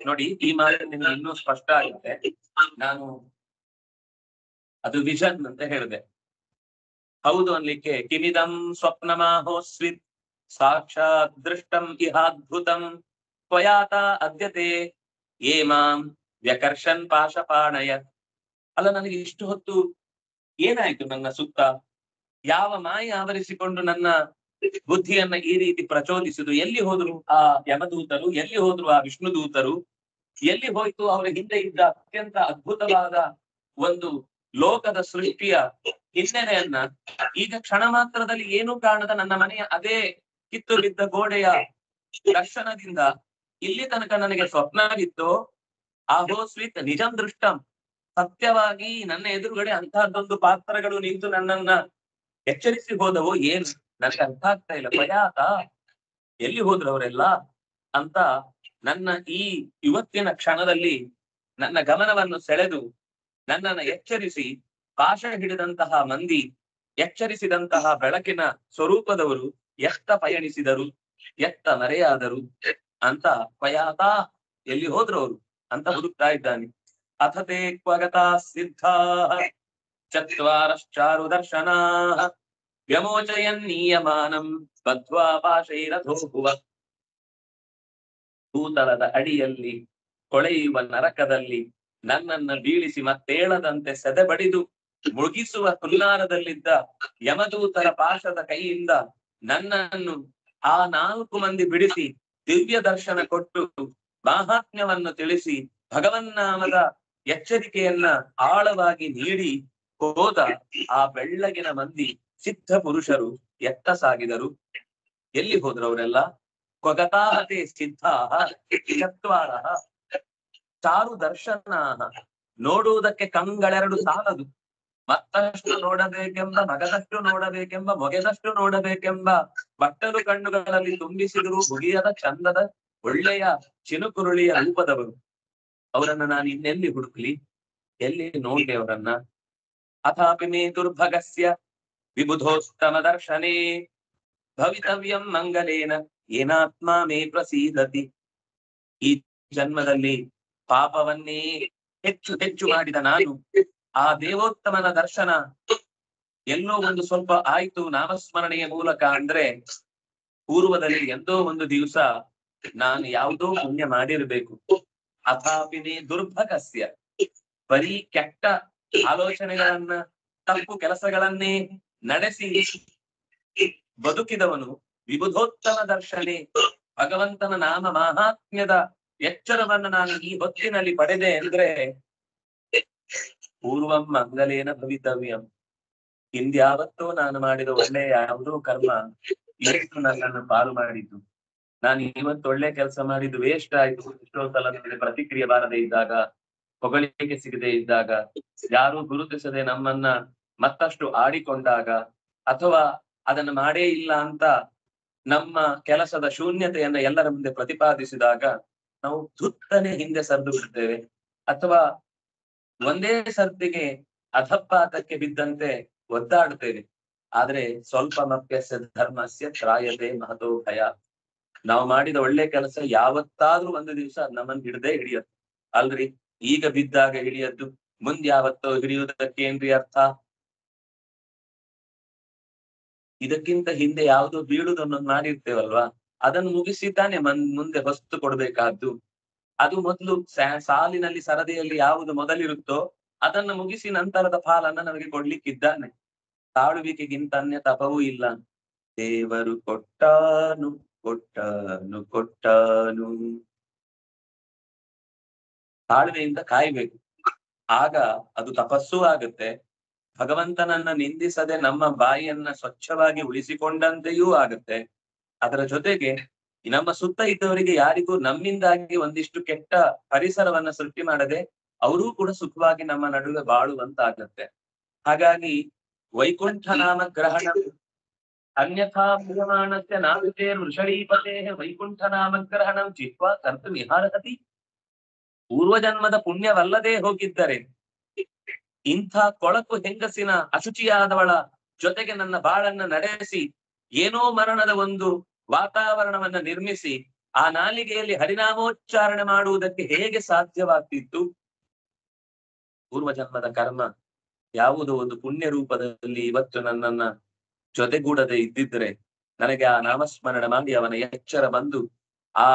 ನೋಡಿ, ಈ ಮಾತು ನಿಮ್ಗೆ ಇನ್ನೂ ಸ್ಪಷ್ಟ ಆಗುತ್ತೆ. ನಾನು ಅದು ವಿಷನ್ ಅಂತ ಹೇಳಿದೆ, ಹೌದು ಅನ್ಲಿಕ್ಕೆ. ಕಿಮಿದಂ ಸ್ವಪ್ನಮಾಹೋಸ್ವಿತ್ ಸಾಕ್ಷಾತ್ ದೃಷ್ಟಂ ಇಹಾದ್ಭುತಂ ತ್ವಯಾತ ಅದ್ಯತೆ ಯೇ ಮಾಂ ವ್ಯಕರ್ಷನ್ ಪಾಶಪಾಣಯ. ಅಲ್ಲ, ನನಗೆ ಇಷ್ಟು ಹೊತ್ತು ಏನಾಯ್ತು? ನನ್ನ ಸುತ್ತ ಯಾವ ಮಾಯ ಆವರಿಸಿಕೊಂಡು ನನ್ನ ಬುದ್ಧಿಯನ್ನ ಈ ರೀತಿ ಪ್ರಚೋದಿಸುದು? ಎಲ್ಲಿ ಹೋದ್ರು ಆ ಯಮದೂತರು? ಎಲ್ಲಿ ಹೋದ್ರು ಆ ವಿಷ್ಣುದೂತರು? ಎಲ್ಲಿ ಹೋಯ್ತು ಅವರ ಹಿಂದೆ ಇದ್ದ ಅತ್ಯಂತ ಅದ್ಭುತವಾದ ಒಂದು ಲೋಕದ ಸೃಷ್ಟಿಯ ಹಿನ್ನೆಲೆಯನ್ನ? ಈಗ ಕ್ಷಣ ಮಾತ್ರದಲ್ಲಿ ಏನೂ ಕಾಣದ ನನ್ನ ಮನೆಯ ಅದೇ ಕಿತ್ತು ಬಿದ್ದ ಗೋಡೆಯ ದರ್ಶನದಿಂದ ಇಲ್ಲಿ ತನಕ ನನಗೆ ಸ್ವಪ್ನವಿತ್ತು. ಆಹೋಸ್ವಿತ್ ನಿಜಂ ದೃಷ್ಟಂ, ಸತ್ಯವಾಗಿ ನನ್ನ ಎದುರುಗಡೆ ಅಂತಹದ್ದೊಂದು ಪಾತ್ರಗಳು ನಿಂತು ನನ್ನನ್ನ ಎಚ್ಚರಿಸಿ ಹೋದವು. ಏನು ನನಗೆ ಅರ್ಥ ಆಗ್ತಾ ಇಲ್ಲ. ಭಯಾತ ಎಲ್ಲಿ ಹೋದ್ರು ಅವರೆಲ್ಲ ಅಂತ ನನ್ನ ಈ ಇವತ್ತಿನ ಕ್ಷಣದಲ್ಲಿ ನನ್ನ ಗಮನವನ್ನು ಸೆಳೆದು ನನ್ನನ್ನು ಎಚ್ಚರಿಸಿ ಪಾಶ ಹಿಡಿದಂತಹ ಮಂದಿ, ಎಚ್ಚರಿಸಿದಂತಹ ಬೆಳಕಿನ ಸ್ವರೂಪದವರು ಎತ್ತ ಪಯಣಿಸಿದರು, ಎತ್ತ ಮರೆಯಾದರು ಅಂತ ಪಯಾತ ಎಲ್ಲಿ ಹೋದ್ರು ಅವರು ಅಂತ ಹುಡುಕ್ತಾ ಇದ್ದಾನೆ. ಅಥತೆ ಕ್ವಗತಾ ಸಿದ್ಧಾ ಚತ್ವಾರಶ್ಚಾರು ದರ್ಶನಾ ವ್ಯಮೋಚಯನ್ನೀಯಮಾನಂ ಬದ್ಧ್ವಾ ಪಾಶೈರಥೋಭುವ. ಭೂತಲದ ಅಡಿಯಲ್ಲಿ ಕೊಳೆಯುವ ನರಕದಲ್ಲಿ ನನ್ನನ್ನ ಬೀಳಿಸಿ ಮತ್ತೇಳದಂತೆ ಸೆದೆಬಡಿದು ಮುಳುಗಿಸುವ ಹುನ್ನಾರದಲ್ಲಿದ್ದ ಯಮದೂತರ ಪಾಶದ ಕೈಯಿಂದ ನನ್ನನ್ನು ಆ 4 ಮಂದಿ ಬಿಡಿಸಿ ದಿವ್ಯ ದರ್ಶನ ಕೊಟ್ಟು ಮಾಹಾತ್ಮ್ಯವನ್ನು ತಿಳಿಸಿ ಭಗವನ್ನಾಮದ ಎಚ್ಚರಿಕೆಯನ್ನ ಆಳವಾಗಿ ನೀಡಿ ಹೋದ ಆ ಬೆಳ್ಳಗಿನ ಮಂದಿ ಸಿದ್ಧ ಪುರುಷರು ಎತ್ತ ಸಾಗಿದರು. ಎಲ್ಲಿ ಹೋದ್ರು ಅವರೆಲ್ಲ? ಕ್ವಗತಾಹತೆ ಸಿದ್ಧಾ ಚತ್ವಾರ ಚಾರು ದರ್ಶನ. ನೋಡುವುದಕ್ಕೆ ಕಂಗಳೆರಡು ಸಾಲದು, ಮತ್ತಷ್ಟು ನೋಡಬೇಕೆಂಬ, ಮಗದಷ್ಟು ನೋಡಬೇಕೆಂಬ, ಮೊಗೆದಷ್ಟು ನೋಡಬೇಕೆಂಬ ಬಟ್ಟಲು ಕಣ್ಣುಗಳಲ್ಲಿ ತುಂಬಿಸಿದರೂ ಮುಗಿಯದ ಚಂದದ ಒಳ್ಳೆಯ ಚಿನುಕುರುಳಿಯ ರೂಪದವರು. ಅವರನ್ನ ನಾನು ಇನ್ನೆಲ್ಲಿ ಹುಡುಕ್ಲಿ, ಎಲ್ಲಿ ನೋಡ್ಲಿ ಅವರನ್ನ? ಅಥಾಪಿ ಮೇ ದುರ್ಭಗಸ್ಯ ವಿಬುಧೋಸ್ತಮ ದರ್ಶನೇ ಭವಿತವ್ಯಂ ಮಂಗಲೇನ ಏನಾತ್ಮ ಮೇ ಪ್ರಸೀದತಿ. ಈ ಜನ್ಮದಲ್ಲಿ ಪಾಪವನ್ನೇ ಹೆಚ್ಚು ಹೆಚ್ಚು ಮಾಡಿದ ನಾನು ಆ ದೇವೋತ್ತಮನ ದರ್ಶನ ಎಲ್ಲೋ ಒಂದು ಸ್ವಲ್ಪ ಆಯ್ತು ನಾಮಸ್ಮರಣೆಯ ಮೂಲಕ ಅಂದ್ರೆ ಪೂರ್ವದಲ್ಲಿ ಎಂದೋ ಒಂದು ದಿವಸ ನಾನು ಯಾವುದೋ ಪುಣ್ಯ ಮಾಡಿರ್ಬೇಕು. ಅಥಾಪಿನೇ ದುರ್ಭಗಸ್ಯ, ಬರೀ ಕೆಟ್ಟ ಆಲೋಚನೆಗಳನ್ನ, ತಪ್ಪು ಕೆಲಸಗಳನ್ನೇ ನಡೆಸಿ ಬದುಕಿದವನು ವಿಬುಧೋತ್ತಮ ದರ್ಶನೆ, ಭಗವಂತನ ನಾಮ ಮಹಾತ್ಮ್ಯದ ಎಚ್ಚರವನ್ನ ನಾನು ಈ ಹೊತ್ತಿನಲ್ಲಿ ಪಡೆದೆ ಅಂದ್ರೆ ಪೂರ್ವಂ ಮಂಗಲೇನ ಭವಿತವ್ಯಂ, ಹಿಂದ್ಯಾವತ್ತೋ ನಾನು ಮಾಡಿದ ಒಳ್ಳೆಯ ಯಾವುದೋ ಕರ್ಮ ಇವತ್ತು ನನ್ನನ್ನು ಪಾರು ಮಾಡಿದ್ದು. ನಾನು ಇವತ್ತು ಒಳ್ಳೆ ಕೆಲಸ ಮಾಡಿದ್ದು ವೇಸ್ಟ್ ಆಯ್ತು. ಎಷ್ಟೋ ಸಲ ನನಗೆ ಪ್ರತಿಕ್ರಿಯೆ ಬಾರದೆ ಇದ್ದಾಗ, ಹೊಗಳಿಕೆ ಸಿಗದೆ ಇದ್ದಾಗ, ಯಾರು ಗುರುತಿಸದೆ ನಮ್ಮನ್ನ ಮತ್ತಷ್ಟು ಆಡಿಕೊಂಡಾಗ, ಅಥವಾ ಅದನ್ನು ಮಾಡೇ ಇಲ್ಲ ಅಂತ ನಮ್ಮ ಕೆಲಸದ ಶೂನ್ಯತೆಯನ್ನ ಎಲ್ಲರ ಮುಂದೆ ಪ್ರತಿಪಾದಿಸಿದಾಗ ನಾವು ಧುತ್ತನೆ ಹಿಂದೆ ಸರಿದು ಬಿಡ್ತೇವೆ, ಅಥವಾ ಒಂದೇ ಸರ್ತಿಗೆ ಅಧಪಾತಕ್ಕೆ ಬಿದ್ದಂತೆ ಒದ್ದಾಡುತ್ತೇವೆ. ಆದ್ರೆ ಸ್ವಲ್ಪ ಮಪ್ಯಸ್ಯ ಧರ್ಮಸ್ಯ ತ್ರಾಯತೆ ಮಹತೋ ಭಯ. ನಾವು ಮಾಡಿದ ಒಳ್ಳೆ ಕೆಲಸ ಯಾವತ್ತಾದ್ರೂ ಒಂದು ದಿವಸ ನಮ್ಮನ್ನು ಹಿಡ್ದೇ ಹಿಡಿಯತ್ತು ಅಲ್ರಿ. ಈಗ ಬಿದ್ದಾಗ ಹಿಡಿಯದ್ದು, ಮುಂದ್ ಯಾವತ್ತೋ ಹಿಡಿಯುವುದಕ್ಕೇನ್ರಿ ಅರ್ಥ? ಇದಕ್ಕಿಂತ ಹಿಂದೆ ಯಾವ್ದೋ ಬೀಳುದನ್ನು ಮಾಡಿರ್ತೇವಲ್ವಾ, ಅದನ್ನು ಮುಗಿಸಿದ್ದಾನೆ ಮುಂದೆ ಹೊಸ್ತು ಕೊಡ್ಬೇಕಾದ್ದು. ಅದು ಮೊದಲು ಸಾಲಿನಲ್ಲಿ ಸರದಿಯಲ್ಲಿ ಯಾವುದು ಮೊದಲಿರುತ್ತೋ ಅದನ್ನು ಮುಗಿಸಿ ನಂತರದ ಫಾಲನ್ನ ನಮಗೆ ಕೊಡ್ಲಿಕ್ಕಿದ್ದಾನೆ. ತಾಳುವಿಕೆಗಿಂತ ಅನ್ಯ ತಪವೂ ಇಲ್ಲ. ದೇವರು ಕೊಟ್ಟಾನು ಕೊಟ್ಟಾನು ಕೊಟ್ಟಾನು. ತಾಳ್ಮೆಯಿಂದ ಕಾಯ್ಬೇಕು, ಆಗ ಅದು ತಪಸ್ಸೂ ಆಗುತ್ತೆ. ಭಗವಂತನನ್ನ ನಿಂದಿಸದೆ ನಮ್ಮ ಬಾಯಿಯನ್ನ ಸ್ವಚ್ಛವಾಗಿ ಉಳಿಸಿಕೊಂಡಂತೆಯೂ ಆಗುತ್ತೆ. ಅದರ ಜೊತೆಗೆ ನಮ್ಮ ಸುತ್ತ ಇದ್ದವರಿಗೆ ಯಾರಿಗೂ ನಮ್ಮಿಂದಾಗಿ ಒಂದಿಷ್ಟು ಕೆಟ್ಟ ಪರಿಸರವನ್ನ ಸೃಷ್ಟಿ ಮಾಡದೆ ಅವರೂ ಕೂಡ ಸುಖವಾಗಿ ನಮ್ಮ ನಡುವೆ ಬಾಳುವಂತಾಗತ್ತೆ. ಹಾಗಾಗಿ ವೈಕುಂಠ ನಾಮ ಗ್ರಹಣ ಅನ್ಯಥಾ ಪ್ರಿಯಮಾಣಸ್ಯ ನಾವಿತೇ ವೃಷಳೀಪತೆ ವೈಕುಂಠ ನಾಮ ಗ್ರಹಣಂ ಚಿತ್ವಾ ಕರ್ತು ನಿಹಾರಹತಿ. ಪೂರ್ವಜನ್ಮದ ಪುಣ್ಯವಲ್ಲದೆ ಹೋಗಿದ್ದರೆ ಇಂಥ ಕೊಳಕು ಹೆಂಗಸಿನ ಅಶುಚಿಯಾದವಳ ಜೊತೆಗೆ ನನ್ನ ಬಾಳನ್ನ ನಡೆಸಿ ಏನೋ ಮರಣದ ಒಂದು ವಾತಾವರಣವನ್ನ ನಿರ್ಮಿಸಿ ಆ ನಾಲಿಗೆಯಲ್ಲಿ ಹರಿನಾಮೋಚ್ಚಾರಣೆ ಮಾಡುವುದಕ್ಕೆ ಹೇಗೆ ಸಾಧ್ಯವಾಗ್ತಿತ್ತು? ಪೂರ್ವಜನ್ಮದ ಕರ್ಮ ಯಾವುದೋ ಒಂದು ಪುಣ್ಯ ರೂಪದಲ್ಲಿ ಇವತ್ತು ನನ್ನನ್ನ ಜೊತೆಗೂಡದೆ ಇದ್ದಿದ್ರೆ, ನನಗೆ ಆ ನಾಮಸ್ಮರಣೆ ಮಾಡಿ ಅವನ ಎಚ್ಚರ ಬಂದು ಆ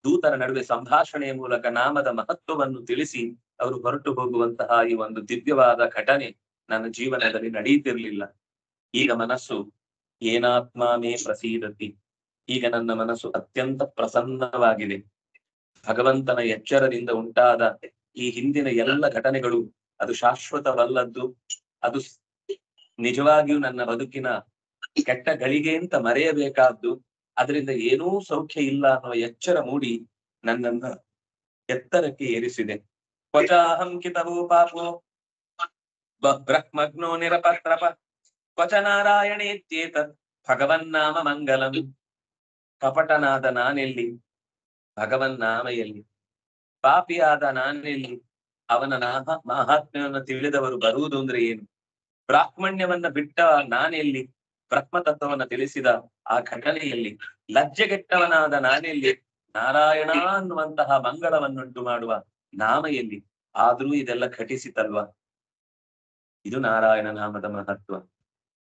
ದೂತರ ನಡುವೆ ಸಂಭಾಷಣೆಯ ಮೂಲಕ ನಾಮದ ಮಹತ್ವವನ್ನು ತಿಳಿಸಿ ಅವರು ಹೊರಟು ಹೋಗುವಂತಹ ಈ ಒಂದು ದಿವ್ಯವಾದ ಘಟನೆ ನನ್ನ ಜೀವನದಲ್ಲಿ ನಡೆಯುತ್ತಿರ್ಲಿಲ್ಲ. ಈಗ ಮನಸ್ಸು ಏನಾತ್ಮ ಮೇ ಪ್ರಸೀದತಿ, ಈಗ ನನ್ನ ಮನಸ್ಸು ಅತ್ಯಂತ ಪ್ರಸನ್ನವಾಗಿದೆ. ಭಗವಂತನ ಎಚ್ಚರದಿಂದ ಉಂಟಾದ ಈ ಹಿಂದಿನ ಎಲ್ಲ ಘಟನೆಗಳು ಅದು ಶಾಶ್ವತವಲ್ಲದ್ದು, ಅದು ನಿಜವಾಗಿಯೂ ನನ್ನ ಬದುಕಿನ ಕೆಟ್ಟ ಗಳಿಗೆ ಅಂತ ಮರೆಯಬೇಕಾದ್ದು. ಅದರಿಂದ ಏನೂ ಸೌಖ್ಯ ಇಲ್ಲ ಅನ್ನುವ ಎಚ್ಚರ ಮೂಡಿ ನನ್ನನ್ನ ಎತ್ತರಕ್ಕೆ ಏರಿಸಿದೆ. ಕ್ವಚಾಹಂಕಿತವೋ ಪಾಪೋ ಬ್ರಹ್ಮಗ್ನೋ ನಿರಪತ್ರಪ ಕ್ವಚ ನಾರಾಯಣೇತ್ಯೇತತ್ ಭಗವನ್ನಾಮ ಮಂಗಲಂ. ಕಪಟನಾದ ನಾನೆಲ್ಲಿ, ಭಗವನ್ನಾಮ ಎಲ್ಲಿ? ಪಾಪಿಯಾದ ನಾನೆಲ್ಲಿ, ಅವನ ಮಹಾತ್ಮ್ಯವನ್ನು ತಿಳಿದವರು ಬರುವುದು ಅಂದ್ರೆ ಏನು? ಬ್ರಾಹ್ಮಣ್ಯವನ್ನ ಬಿಟ್ಟ ನಾನೆಲ್ಲಿ, ಬ್ರಹ್ಮತತ್ವವನ್ನು ತಿಳಿಸಿದ ಆ ಘಟನೆಯಲ್ಲಿ ಲಜ್ಜೆಗೆಟ್ಟವನಾದ ನಾನೆಲ್ಲಿ ನಾರಾಯಣ ಅನ್ನುವಂತಹ ಮಂಗಳವನ್ನುಂಟು ಮಾಡುವ ನಾಮ ಎಲ್ಲಿ? ಆದ್ರೂ ಇದೆಲ್ಲ ಘಟಿಸಿತಲ್ವಾ? ಇದು ನಾರಾಯಣ ನಾಮದ ಮಹತ್ವ.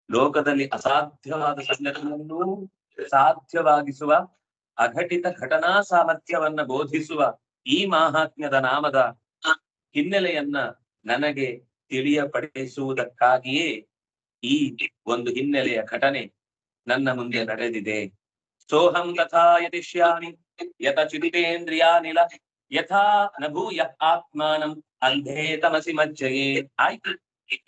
ಲೋಕದಲ್ಲಿ ಅಸಾಧ್ಯವಾದ ಸಂಗತಿಯನ್ನೂ ಸಾಧ್ಯವಾಗಿಸುವ ಅಘಟಿತ ಘಟನಾ ಸಾಮರ್ಥ್ಯವನ್ನ ಬೋಧಿಸುವ ಈ ಮಾಹಾತ್ಮ್ಯದ ನಾಮದ ಹಿನ್ನೆಲೆಯನ್ನ ನನಗೆ ತಿಳಿಯಪಡಿಸುವುದಕ್ಕಾಗಿಯೇ ಈ ಒಂದು ಹಿನ್ನೆಲೆಯ ಘಟನೆ ನನ್ನ ಮುಂದೆ ನಡೆದಿದೆ. ಸೋಹಂ ತಥಾ ಯತಿಷ್ಯಾಮಿ ಯತ ಚಿದಿತೇಂದ್ರಿಯಾನಿಲ ಯಥಾ ನಭೂಯ ಆತ್ಮಾನಂ ಅಂಧೇ ತಮಸಿ ಮಜ್ಜಯೇ. ಆಯ್ತು,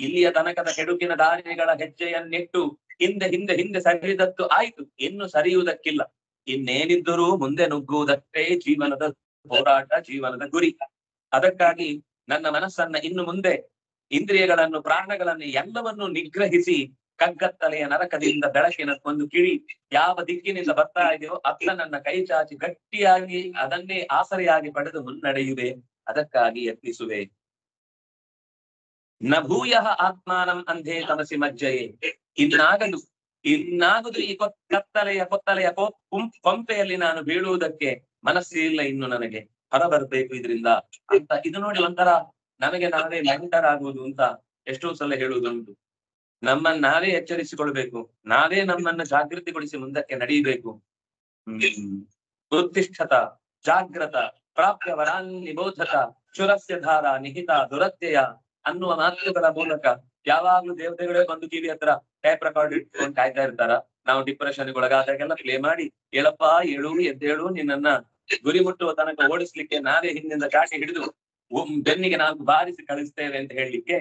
ಇಲ್ಲಿಯ ತನಕದ ಕೆಡುಕಿನ ದಾರಿಗಳ ಹೆಜ್ಜೆಯನ್ನಿಟ್ಟು ಹಿಂದೆ ಹಿಂದೆ ಹಿಂದೆ ಸರಿದತ್ತು ಆಯ್ತು, ಇನ್ನು ಸರಿಯುವುದಕ್ಕಿಲ್ಲ. ಇನ್ನೇನಿದ್ದರೂ ಮುಂದೆ ನುಗ್ಗುವುದಷ್ಟೇ ಜೀವನದ ಹೋರಾಟ, ಜೀವನದ ಗುರಿ. ಅದಕ್ಕಾಗಿ ನನ್ನ ಮನಸ್ಸನ್ನ ಇನ್ನು ಮುಂದೆ ಇಂದ್ರಿಯಗಳನ್ನು, ಪ್ರಾಣಗಳನ್ನು ಎಲ್ಲವನ್ನು ನಿಗ್ರಹಿಸಿ ಕಗ್ಗತ್ತಲೆಯ ನರಕದಿಂದ ಬೆಳಕಿನ ಒಂದು ಕಿಡಿ ಯಾವ ದಿಕ್ಕಿನಿಂದ ಬರ್ತಾ ಇದೆಯೋ ಅತ್ತ ನನ್ನ ಕೈ ಚಾಚಿ ಗಟ್ಟಿಯಾಗಿ ಅದನ್ನೇ ಆಸರೆಯಾಗಿ ಪಡೆದು ಮುನ್ನಡೆಯುವೆ. ಅದಕ್ಕಾಗಿ ಯತ್ನಿಸುವೆ. ನ ಭೂಯ ಆತ್ಮಾನಂ ಅಂಧೇ ತಮಸಿ ಮಜ್ಜಯೇ. ಇನ್ನಾಗದು ಈ ಕೊತ್ತಲೆಯ ಕೊಂಪೆಯಲ್ಲಿ ನಾನು ಬೀಳುವುದಕ್ಕೆ ಮನಸ್ಸಿಲ್ಲ ಇನ್ನು ನನಗೆ, ಹೊರಬರ್ಬೇಕು ಇದರಿಂದ ಅಂತ. ಇದು ನೋಡಿ ಒಂಥರ ನಮಗೆ ನಾವೇ ಮೆಂಟರಾಗುವುದು ಅಂತ ಎಷ್ಟೋ ಸಲ ಹೇಳುವುದುಂಟು. ನಮ್ಮನ್ನು ನಾವೇ ಎಚ್ಚರಿಸಿಕೊಳ್ಬೇಕು, ನಾವೇ ನಮ್ಮನ್ನು ಜಾಗೃತಿಗೊಳಿಸಿ ಮುಂದಕ್ಕೆ ನಡೆಯಬೇಕು. ಉತ್ತಿಷ್ಠತ ಜಾಗ್ರತ ಪ್ರಾಪ್ಯ ವರಾನ್ನಿಬೋಧಕ ಚುರಸ್ಯ ಧಾರ ನಿಹಿತ ದುರತ್ಯಯ ಅನ್ನುವ ಮಾತುಗಳ ಮೂಲಕ ಯಾವಾಗ್ಲೂ ದೇವತೆಗಳೇ ಬಂದು ಕಿವಿ ಹತ್ರ ಟೈಪ್ ರೆಕಾರ್ಡ್ ಇಟ್ಕೊಂಡು ಕಾಯ್ತಾ ಇರ್ತಾರ. ನಾವು ಡಿಪ್ರೆಷನ್ ಒಳಗಾದಾಗೆಲ್ಲ ಪ್ಲೇ ಮಾಡಿ, ಹೇಳಪ್ಪ ಏಳು ಎದ್ದೇಳು, ನಿನ್ನನ್ನ ಗುರಿ ಮುಟ್ಟುವ ತನಕ ಓಡಿಸ್ಲಿಕ್ಕೆ ನಾವೇ ಹಿಂದಿಂದ ಚಾಟಿ ಹಿಡಿದು ಬೆನ್ನಿಗೆ ನಾವು ಬಾರಿಸಿ ಕಳಿಸ್ತೇವೆ ಅಂತ ಹೇಳಲಿಕ್ಕೆ.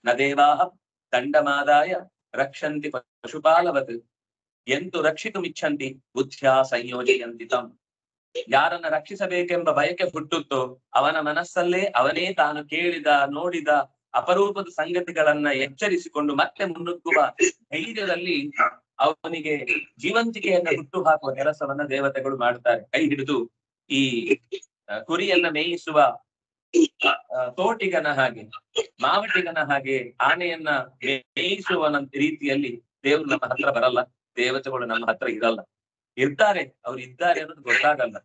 ನ ದೇವಾಹ ದಂಡಮಾದಾಯ ರಕ್ಷಂತಿ ಪಶುಪಾಲವತ್ ಎಂತು ರಕ್ಷಿತುಮಿಚ್ಛಂತಿ ಬುದ್ಧ್ಯಾ ಸಂಯೋಜಯಂತಿ ತಂ. ಯಾರನ್ನ ರಕ್ಷಿಸಬೇಕೆಂಬ ಬಯಕೆ ಹುಟ್ಟುತ್ತೋ ಅವನ ಮನಸ್ಸಲ್ಲೇ ಅವನೇ ತಾನು ಕೇಳಿದ ನೋಡಿದ ಅಪರೂಪದ ಸಂಗತಿಗಳನ್ನ ಎಚ್ಚರಿಸಿಕೊಂಡು ಮತ್ತೆ ಮುನ್ನುಗ್ಗುವ ಧೈರ್ಯದಲ್ಲಿ ಅವನಿಗೆ ಜೀವಂತಿಕೆಯನ್ನ ಹುಟ್ಟು ಹಾಕುವ ಕೆಲಸವನ್ನ ದೇವತೆಗಳು ಮಾಡ್ತಾರೆ. ಕೈ ಹಿಡಿದು ಈ ಕುರಿಯನ್ನ ಮೇಯಿಸುವ ತೋಟಿಗನ ಹಾಗೆ, ಮಾವಟಿಗನ ಹಾಗೆ ಆನೆಯನ್ನ ಮೇಯಿಸುವ ರೀತಿಯಲ್ಲಿ ದೇವರು ನಮ್ಮ ಹತ್ರ ಬರಲ್ಲ, ದೇವತೆಗಳು ನಮ್ಮ ಹತ್ರ ಇರಲ್ಲ. ಇರ್ತಾರೆ, ಅವ್ರು ಇದ್ದಾರೆ ಅನ್ನೋದು ಗೊತ್ತಾಗಲ್ಲ.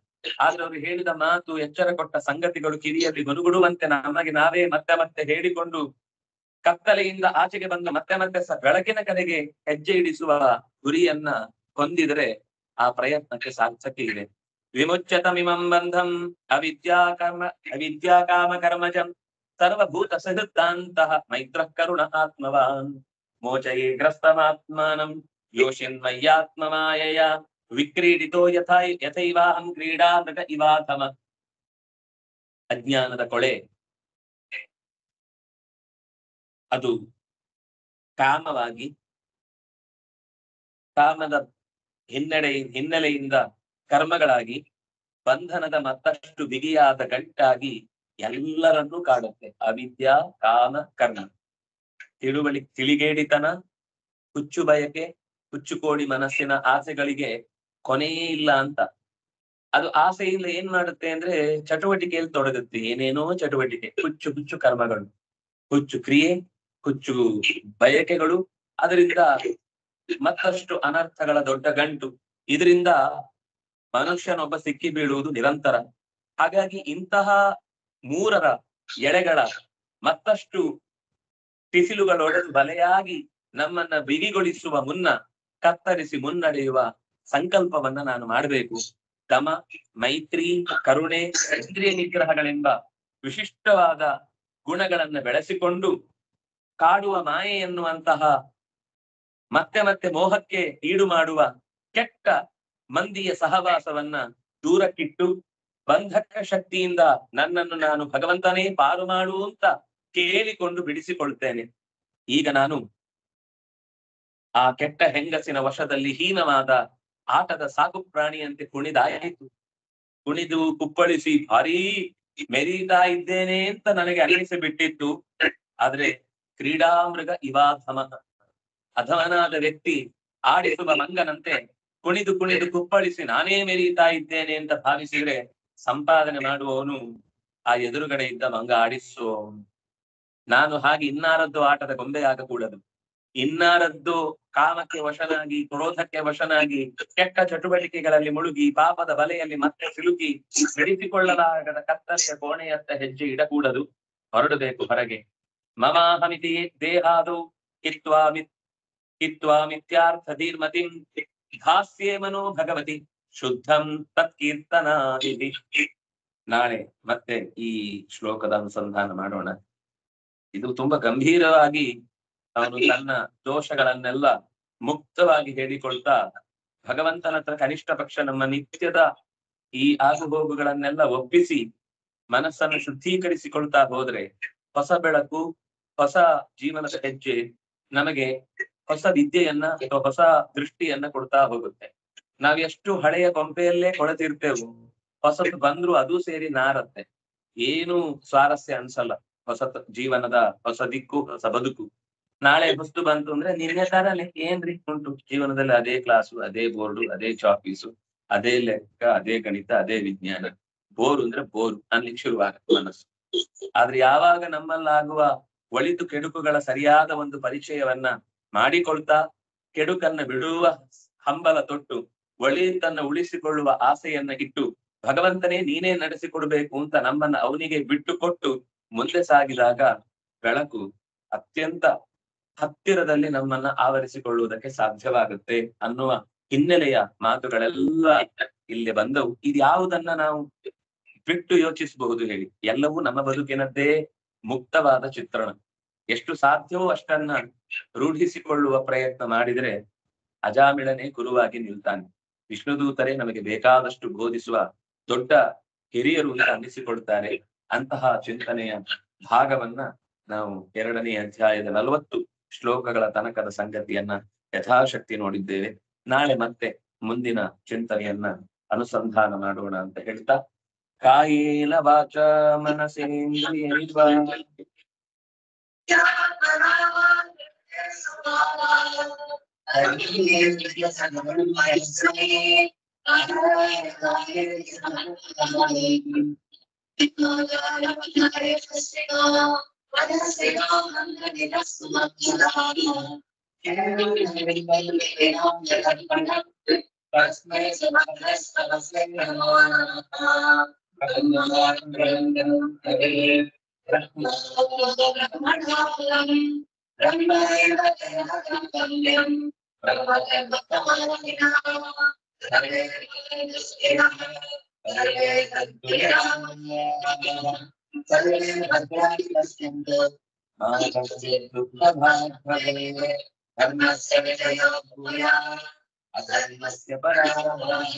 ಆದ್ರೆ ಅವ್ರು ಹೇಳಿದ ಮಾತು, ಎಚ್ಚರ ಕೊಟ್ಟ ಸಂಗತಿಗಳು ಕಿವಿಯಲ್ಲಿ ಗುನುಗುಡುವಂತೆ ನಮಗೆ ನಾವೇ ಮತ್ತೆ ಮತ್ತೆ ಹೇಳಿಕೊಂಡು ಕತ್ತಲೆಯಿಂದ ಆಚೆಗೆ ಬಂದು ಮತ್ತೆ ಮತ್ತೆ ಬೆಳಕಿನ ಕಡೆಗೆ ಹೆಜ್ಜೆ ಇಡಿಸುವ ಗುರಿಯನ್ನ ಹೊಂದಿದರೆ ಆ ಪ್ರಯತ್ನಕ್ಕೆ ಸಾರ್ಥಕ ಇದೆ. ವಿಮುಚ್ಯತಮಿಮಂ ಬಂಧಂ ಅವಿದ್ಯಾ ಕಾಮ ಕರ್ಮಜಂ ಸರ್ವಭೂತ ಸಹೃತ್ತಾಂತಹ ಮೈತ್ರ ಕರುಣ ಆತ್ಮವಾನ್ ಮೋಚಯೇ ಗ್ರಸ್ತಮಾತ್ಮಾನಂ ಯೋಷಿನ್ಮಯ್ಯಾತ್ಮಮಾಯಯ ವಿಕ್ರೀಡಿತೋ ಯಥೈವಾಹಂ ಕ್ರೀಡಾ ಮೃಗ ಇವಾಥಮ. ಅಜ್ಞಾನದ ಕೊಳೆ ಅದು ಕಾಮವಾಗಿ, ಕಾಮದ ಹಿನ್ನೆಲೆಯಿಂದ ಕರ್ಮಗಳಾಗಿ, ಬಂಧನದ ಮತ್ತಷ್ಟು ಬಿಗಿಯಾದ ಗಂಟಾಗಿ ಎಲ್ಲರನ್ನೂ ಕಾಡುತ್ತೆ. ಅವಿದ್ಯಾ ಕಾಮ ಕರ್ಮ, ತಿಳಿಗೇಡಿತನ, ಹುಚ್ಚು ಬಯಕೆ, ಹುಚ್ಚುಕೋಡಿ ಮನಸ್ಸಿನ ಆಸೆಗಳಿಗೆ ಕೊನೆಯೇ ಇಲ್ಲ ಅಂತ. ಅದು ಆಸೆ ಇಲ್ಲ ಏನ್ ಮಾಡುತ್ತೆ ಅಂದ್ರೆ ಚಟುವಟಿಕೆಯಲ್ಲಿ ತೊಡಗುತ್ತೆ, ಏನೇನೋ ಚಟುವಟಿಕೆ, ಹುಚ್ಚು ಹುಚ್ಚು ಕರ್ಮಗಳು, ಹುಚ್ಚು ಕ್ರಿಯೆ, ಹುಚ್ಚು ಬಯಕೆಗಳು. ಅದರಿಂದ ಮತ್ತಷ್ಟು ಅನರ್ಥಗಳ ದೊಡ್ಡ ಗಂಟು. ಇದರಿಂದ ಮನುಷ್ಯನೊಬ್ಬ ಸಿಕ್ಕಿ ಬೀಳುವುದು ನಿರಂತರ. ಹಾಗಾಗಿ ಇಂತಹ ಮೂರರ ಎಳೆಗಳ ಮತ್ತಷ್ಟು ಟಿಸಿಲುಗಳೊಡೆದು ಬಲೆಯಾಗಿ ನಮ್ಮನ್ನ ಬಿಗಿಗೊಳಿಸುವ ಮುನ್ನ ಕತ್ತರಿಸಿ ಮುನ್ನಡೆಯುವ ಸಂಕಲ್ಪವನ್ನ ನಾನು ಮಾಡಬೇಕು. ದಮ, ಮೈತ್ರಿ, ಕರುಣೆ, ಇಂದ್ರಿಯ ನಿಗ್ರಹಗಳೆಂಬ ವಿಶಿಷ್ಟವಾದ ಗುಣಗಳನ್ನ ಬೆಳೆಸಿಕೊಂಡು ಕಾಡುವ ಮಾಯೆ ಎನ್ನುವಂತಹ ಮತ್ತೆ ಮತ್ತೆ ಮೋಹಕ್ಕೆ ಈಡು ಮಾಡುವ ಕೆಟ್ಟ ಮಂದಿಯ ಸಹವಾಸವನ್ನ ದೂರಕ್ಕಿಟ್ಟು ಬಂಧಕ ಶಕ್ತಿಯಿಂದ ನನ್ನನ್ನು ನಾನು ಭಗವಂತನೇ ಪಾರು ಮಾಡು ಅಂತ ಕೇಳಿಕೊಂಡು ಬಿಡಿಸಿಕೊಳ್ತೇನೆ. ಈಗ ನಾನು ಆ ಕೆಟ್ಟ ಹೆಂಗಸಿನ ವಶದಲ್ಲಿ ಹೀನವಾದ ಆಟದ ಸಾಕು ಪ್ರಾಣಿಯಂತೆ ಕುಣಿದಾಯಿತು. ಕುಣಿದು ಕುಪ್ಪಳಿಸಿ ಭಾರೀ ಮೆರೀತಾ ಇದ್ದೇನೆ ಅಂತ ನನಗೆ ಅನ್ನಿಸಿ ಬಿಟ್ಟಿತ್ತು. ಆದ್ರೆ ಕ್ರೀಡಾಮೃಗ ಇವಾಧಮ, ಅಧಮನಾದ ವ್ಯಕ್ತಿ ಆಡಿಸುವ ಮಂಗನಂತೆ ಕುಣಿದು ಕುಣಿದು ಕುಪ್ಪಳಿಸಿ ನಾನೇ ಮೆರೀತಾ ಇದ್ದೇನೆ ಅಂತ ಭಾವಿಸಿದ್ರೆ ಸಂಪಾದನೆ ಮಾಡುವವನು ಆ ಎದುರುಗಡೆ ಇದ್ದ ಮಂಗ ಆಡಿಸುವವನು. ನಾನು ಹಾಗೆ ಇನ್ನಾರದ್ದು ಆಟದ ಗೊಂಬೆ ಆಗಕೂಡದು. ಇನ್ನಾರದ್ದು ಕಾಮಕ್ಕೆ ವಶನಾಗಿ ಕ್ರೋಧಕ್ಕೆ ವಶನಾಗಿ ಕೆಟ್ಟ ಚಟುವಟಿಕೆಗಳಲ್ಲಿ ಮುಳುಗಿ ಪಾಪದ ಬಲೆಯಲ್ಲಿ ಮತ್ತೆ ಸಿಲುಕಿ ಬಿಡಿಸಿಕೊಳ್ಳಲಾಗದ ಕತ್ತಲೆಯ ಕೋಣೆಯತ್ತ ಹೆಜ್ಜೆ ಇಡಕೂಡದು, ಹೊರಡಬೇಕು ಹೊರಗೆ. ಮಮಾಹಮಿತಿ ದೇಹಾದು ಕಿತ್ವಾ ಮಿಥ್ಯಾರ್ಥ ಧೀರ್ಮತಿಂ ಧಾಸ್ಯೇ ಮನೋ ಭಗವತಿ ಶುದ್ಧಂ ತತ್ಕೀರ್ತನಾದಿತಿ. ನಾಳೆ ಮತ್ತೆ ಈ ಶ್ಲೋಕದ ಅನುಸಂಧಾನ ಮಾಡೋಣ. ಇದು ತುಂಬಾ ಗಂಭೀರವಾಗಿ ಅವನು ತನ್ನ ದೋಷಗಳನ್ನೆಲ್ಲ ಮುಕ್ತವಾಗಿ ಹೇಳಿಕೊಳ್ತಾ ಭಗವಂತನ ಹತ್ರ ಕನಿಷ್ಠ ಪಕ್ಷ ನಮ್ಮ ನಿತ್ಯದ ಈ ಆಗುಹೋಗುಗಳನ್ನೆಲ್ಲ ಒಪ್ಪಿಸಿ ಮನಸ್ಸನ್ನು ಶುದ್ಧೀಕರಿಸಿಕೊಳ್ತಾ ಹೋದ್ರೆ ಹೊಸ ಬೆಳಕು, ಹೊಸ ಜೀವನದ ಹೆಜ್ಜೆ ನಮಗೆ ಹೊಸ ವಿದ್ಯೆಯನ್ನ ಅಥವಾ ಹೊಸ ದೃಷ್ಟಿಯನ್ನ ಕೊಡ್ತಾ ಹೋಗುತ್ತೆ. ನಾವ್ ಎಷ್ಟು ಹಳೆಯ ಕೊಂಪೆಯಲ್ಲೇ ಕೊಳೆತಿರ್ತೇವು, ಹೊಸತು ಬಂದ್ರು ಅದು ಸೇರಿ ನಾರತ್ತೆ, ಏನು ಸ್ವಾರಸ್ಯ ಅನ್ಸಲ್ಲ. ಹೊಸ ಜೀವನದ ಹೊಸ ದಿಕ್ಕು, ಹೊಸ ಬದುಕು. ನಾಳೆ ಹೊಸ್ತು ಬಂತು ಅಂದ್ರೆ ನಿನ್ನೆ ತರಲೆ ಏನ್ರಿ ಉಂಟು ಜೀವನದಲ್ಲಿ, ಅದೇ ಕ್ಲಾಸು, ಅದೇ ಬೋರ್ಡು, ಅದೇ ಚಾಪೀಸು, ಅದೇ ಲೆಕ್ಕ, ಅದೇ ಗಣಿತ, ಅದೇ ವಿಜ್ಞಾನ. ಬೋರು ಅಂದ್ರೆ ಬೋರು ಅನ್ಲಿಕ್ಕೆ ಶುರುವಾಗುತ್ತೆ ಮನಸ್ಸು. ಆದ್ರೆ ಯಾವಾಗ ನಮ್ಮಲ್ಲಾಗುವ ಒಳಿತು ಕೆಡುಕುಗಳ ಸರಿಯಾದ ಒಂದು ಪರಿಚಯವನ್ನ ಮಾಡಿಕೊಳ್ತಾ ಕೆಡುಕನ್ನ ಬಿಡುವ ಹಂಬಲ ತೊಟ್ಟು ಒಳಿತನ್ನ ಉಳಿಸಿಕೊಳ್ಳುವ ಆಸೆಯನ್ನ ಇಟ್ಟು ಭಗವಂತನೇ ನೀನೇ ನಡೆಸಿಕೊಡ್ಬೇಕು ಅಂತ ನಮ್ಮನ್ನ ಅವನಿಗೆ ಬಿಟ್ಟು ಕೊಟ್ಟು ಮುಂದೆ ಸಾಗಿದಾಗ ಬೆಳಕು ಅತ್ಯಂತ ಹತ್ತಿರದಲ್ಲಿ ನಮ್ಮನ್ನ ಆವರಿಸಿಕೊಳ್ಳುವುದಕ್ಕೆ ಸಾಧ್ಯವಾಗುತ್ತೆ ಅನ್ನುವ ಹಿನ್ನೆಲೆಯ ಮಾತುಗಳೆಲ್ಲ ಇಲ್ಲಿ ಬಂದವು. ಇದ್ಯಾವುದನ್ನ ನಾವು ಬಿಟ್ಟು ಯೋಚಿಸಬಹುದು ಹೇಳಿ? ಎಲ್ಲವೂ ನಮ್ಮ ಬದುಕಿನದ್ದೇ ಮುಕ್ತವಾದ ಚಿತ್ರಣ. ಎಷ್ಟು ಸಾಧ್ಯವೋ ಅಷ್ಟನ್ನ ರೂಢಿಸಿಕೊಳ್ಳುವ ಪ್ರಯತ್ನ ಮಾಡಿದ್ರೆ ಅಜಾಮಿಳನೇ ಗುರುವಾಗಿ ನಿಲ್ತಾನೆ. ವಿಷ್ಣುದೂತರೇ ನಮಗೆ ಬೇಕಾದಷ್ಟು ಬೋಧಿಸುವ ದೊಡ್ಡ ಹಿರಿಯರು ಅಂತ ಅನ್ನಿಸಿಕೊಳ್ತಾರೆ. ಅಂತಹ ಚಿಂತನೆಯ ಭಾಗವನ್ನ ನಾವು 2ನೇ ಅಧ್ಯಾಯದ 40 ಶ್ಲೋಕಗಳ ತನಕದ ಸಂಗತಿಯನ್ನ ಯಥಾಶಕ್ತಿ ನೋಡಿದ್ದೇವೆ. ನಾಳೆ ಮತ್ತೆ ಮುಂದಿನ ಚಿಂತನೆಯನ್ನ ಅನುಸಂಧಾನ ಮಾಡೋಣ ಅಂತ ಹೇಳ್ತಾ, ಕಾಯೇನ ವಾಚ ಮನಸೇಂದ್ರಿಯೈರ್ವಾ ಅಧರ್ಮಸ್ಯ ಪರಾಮಃ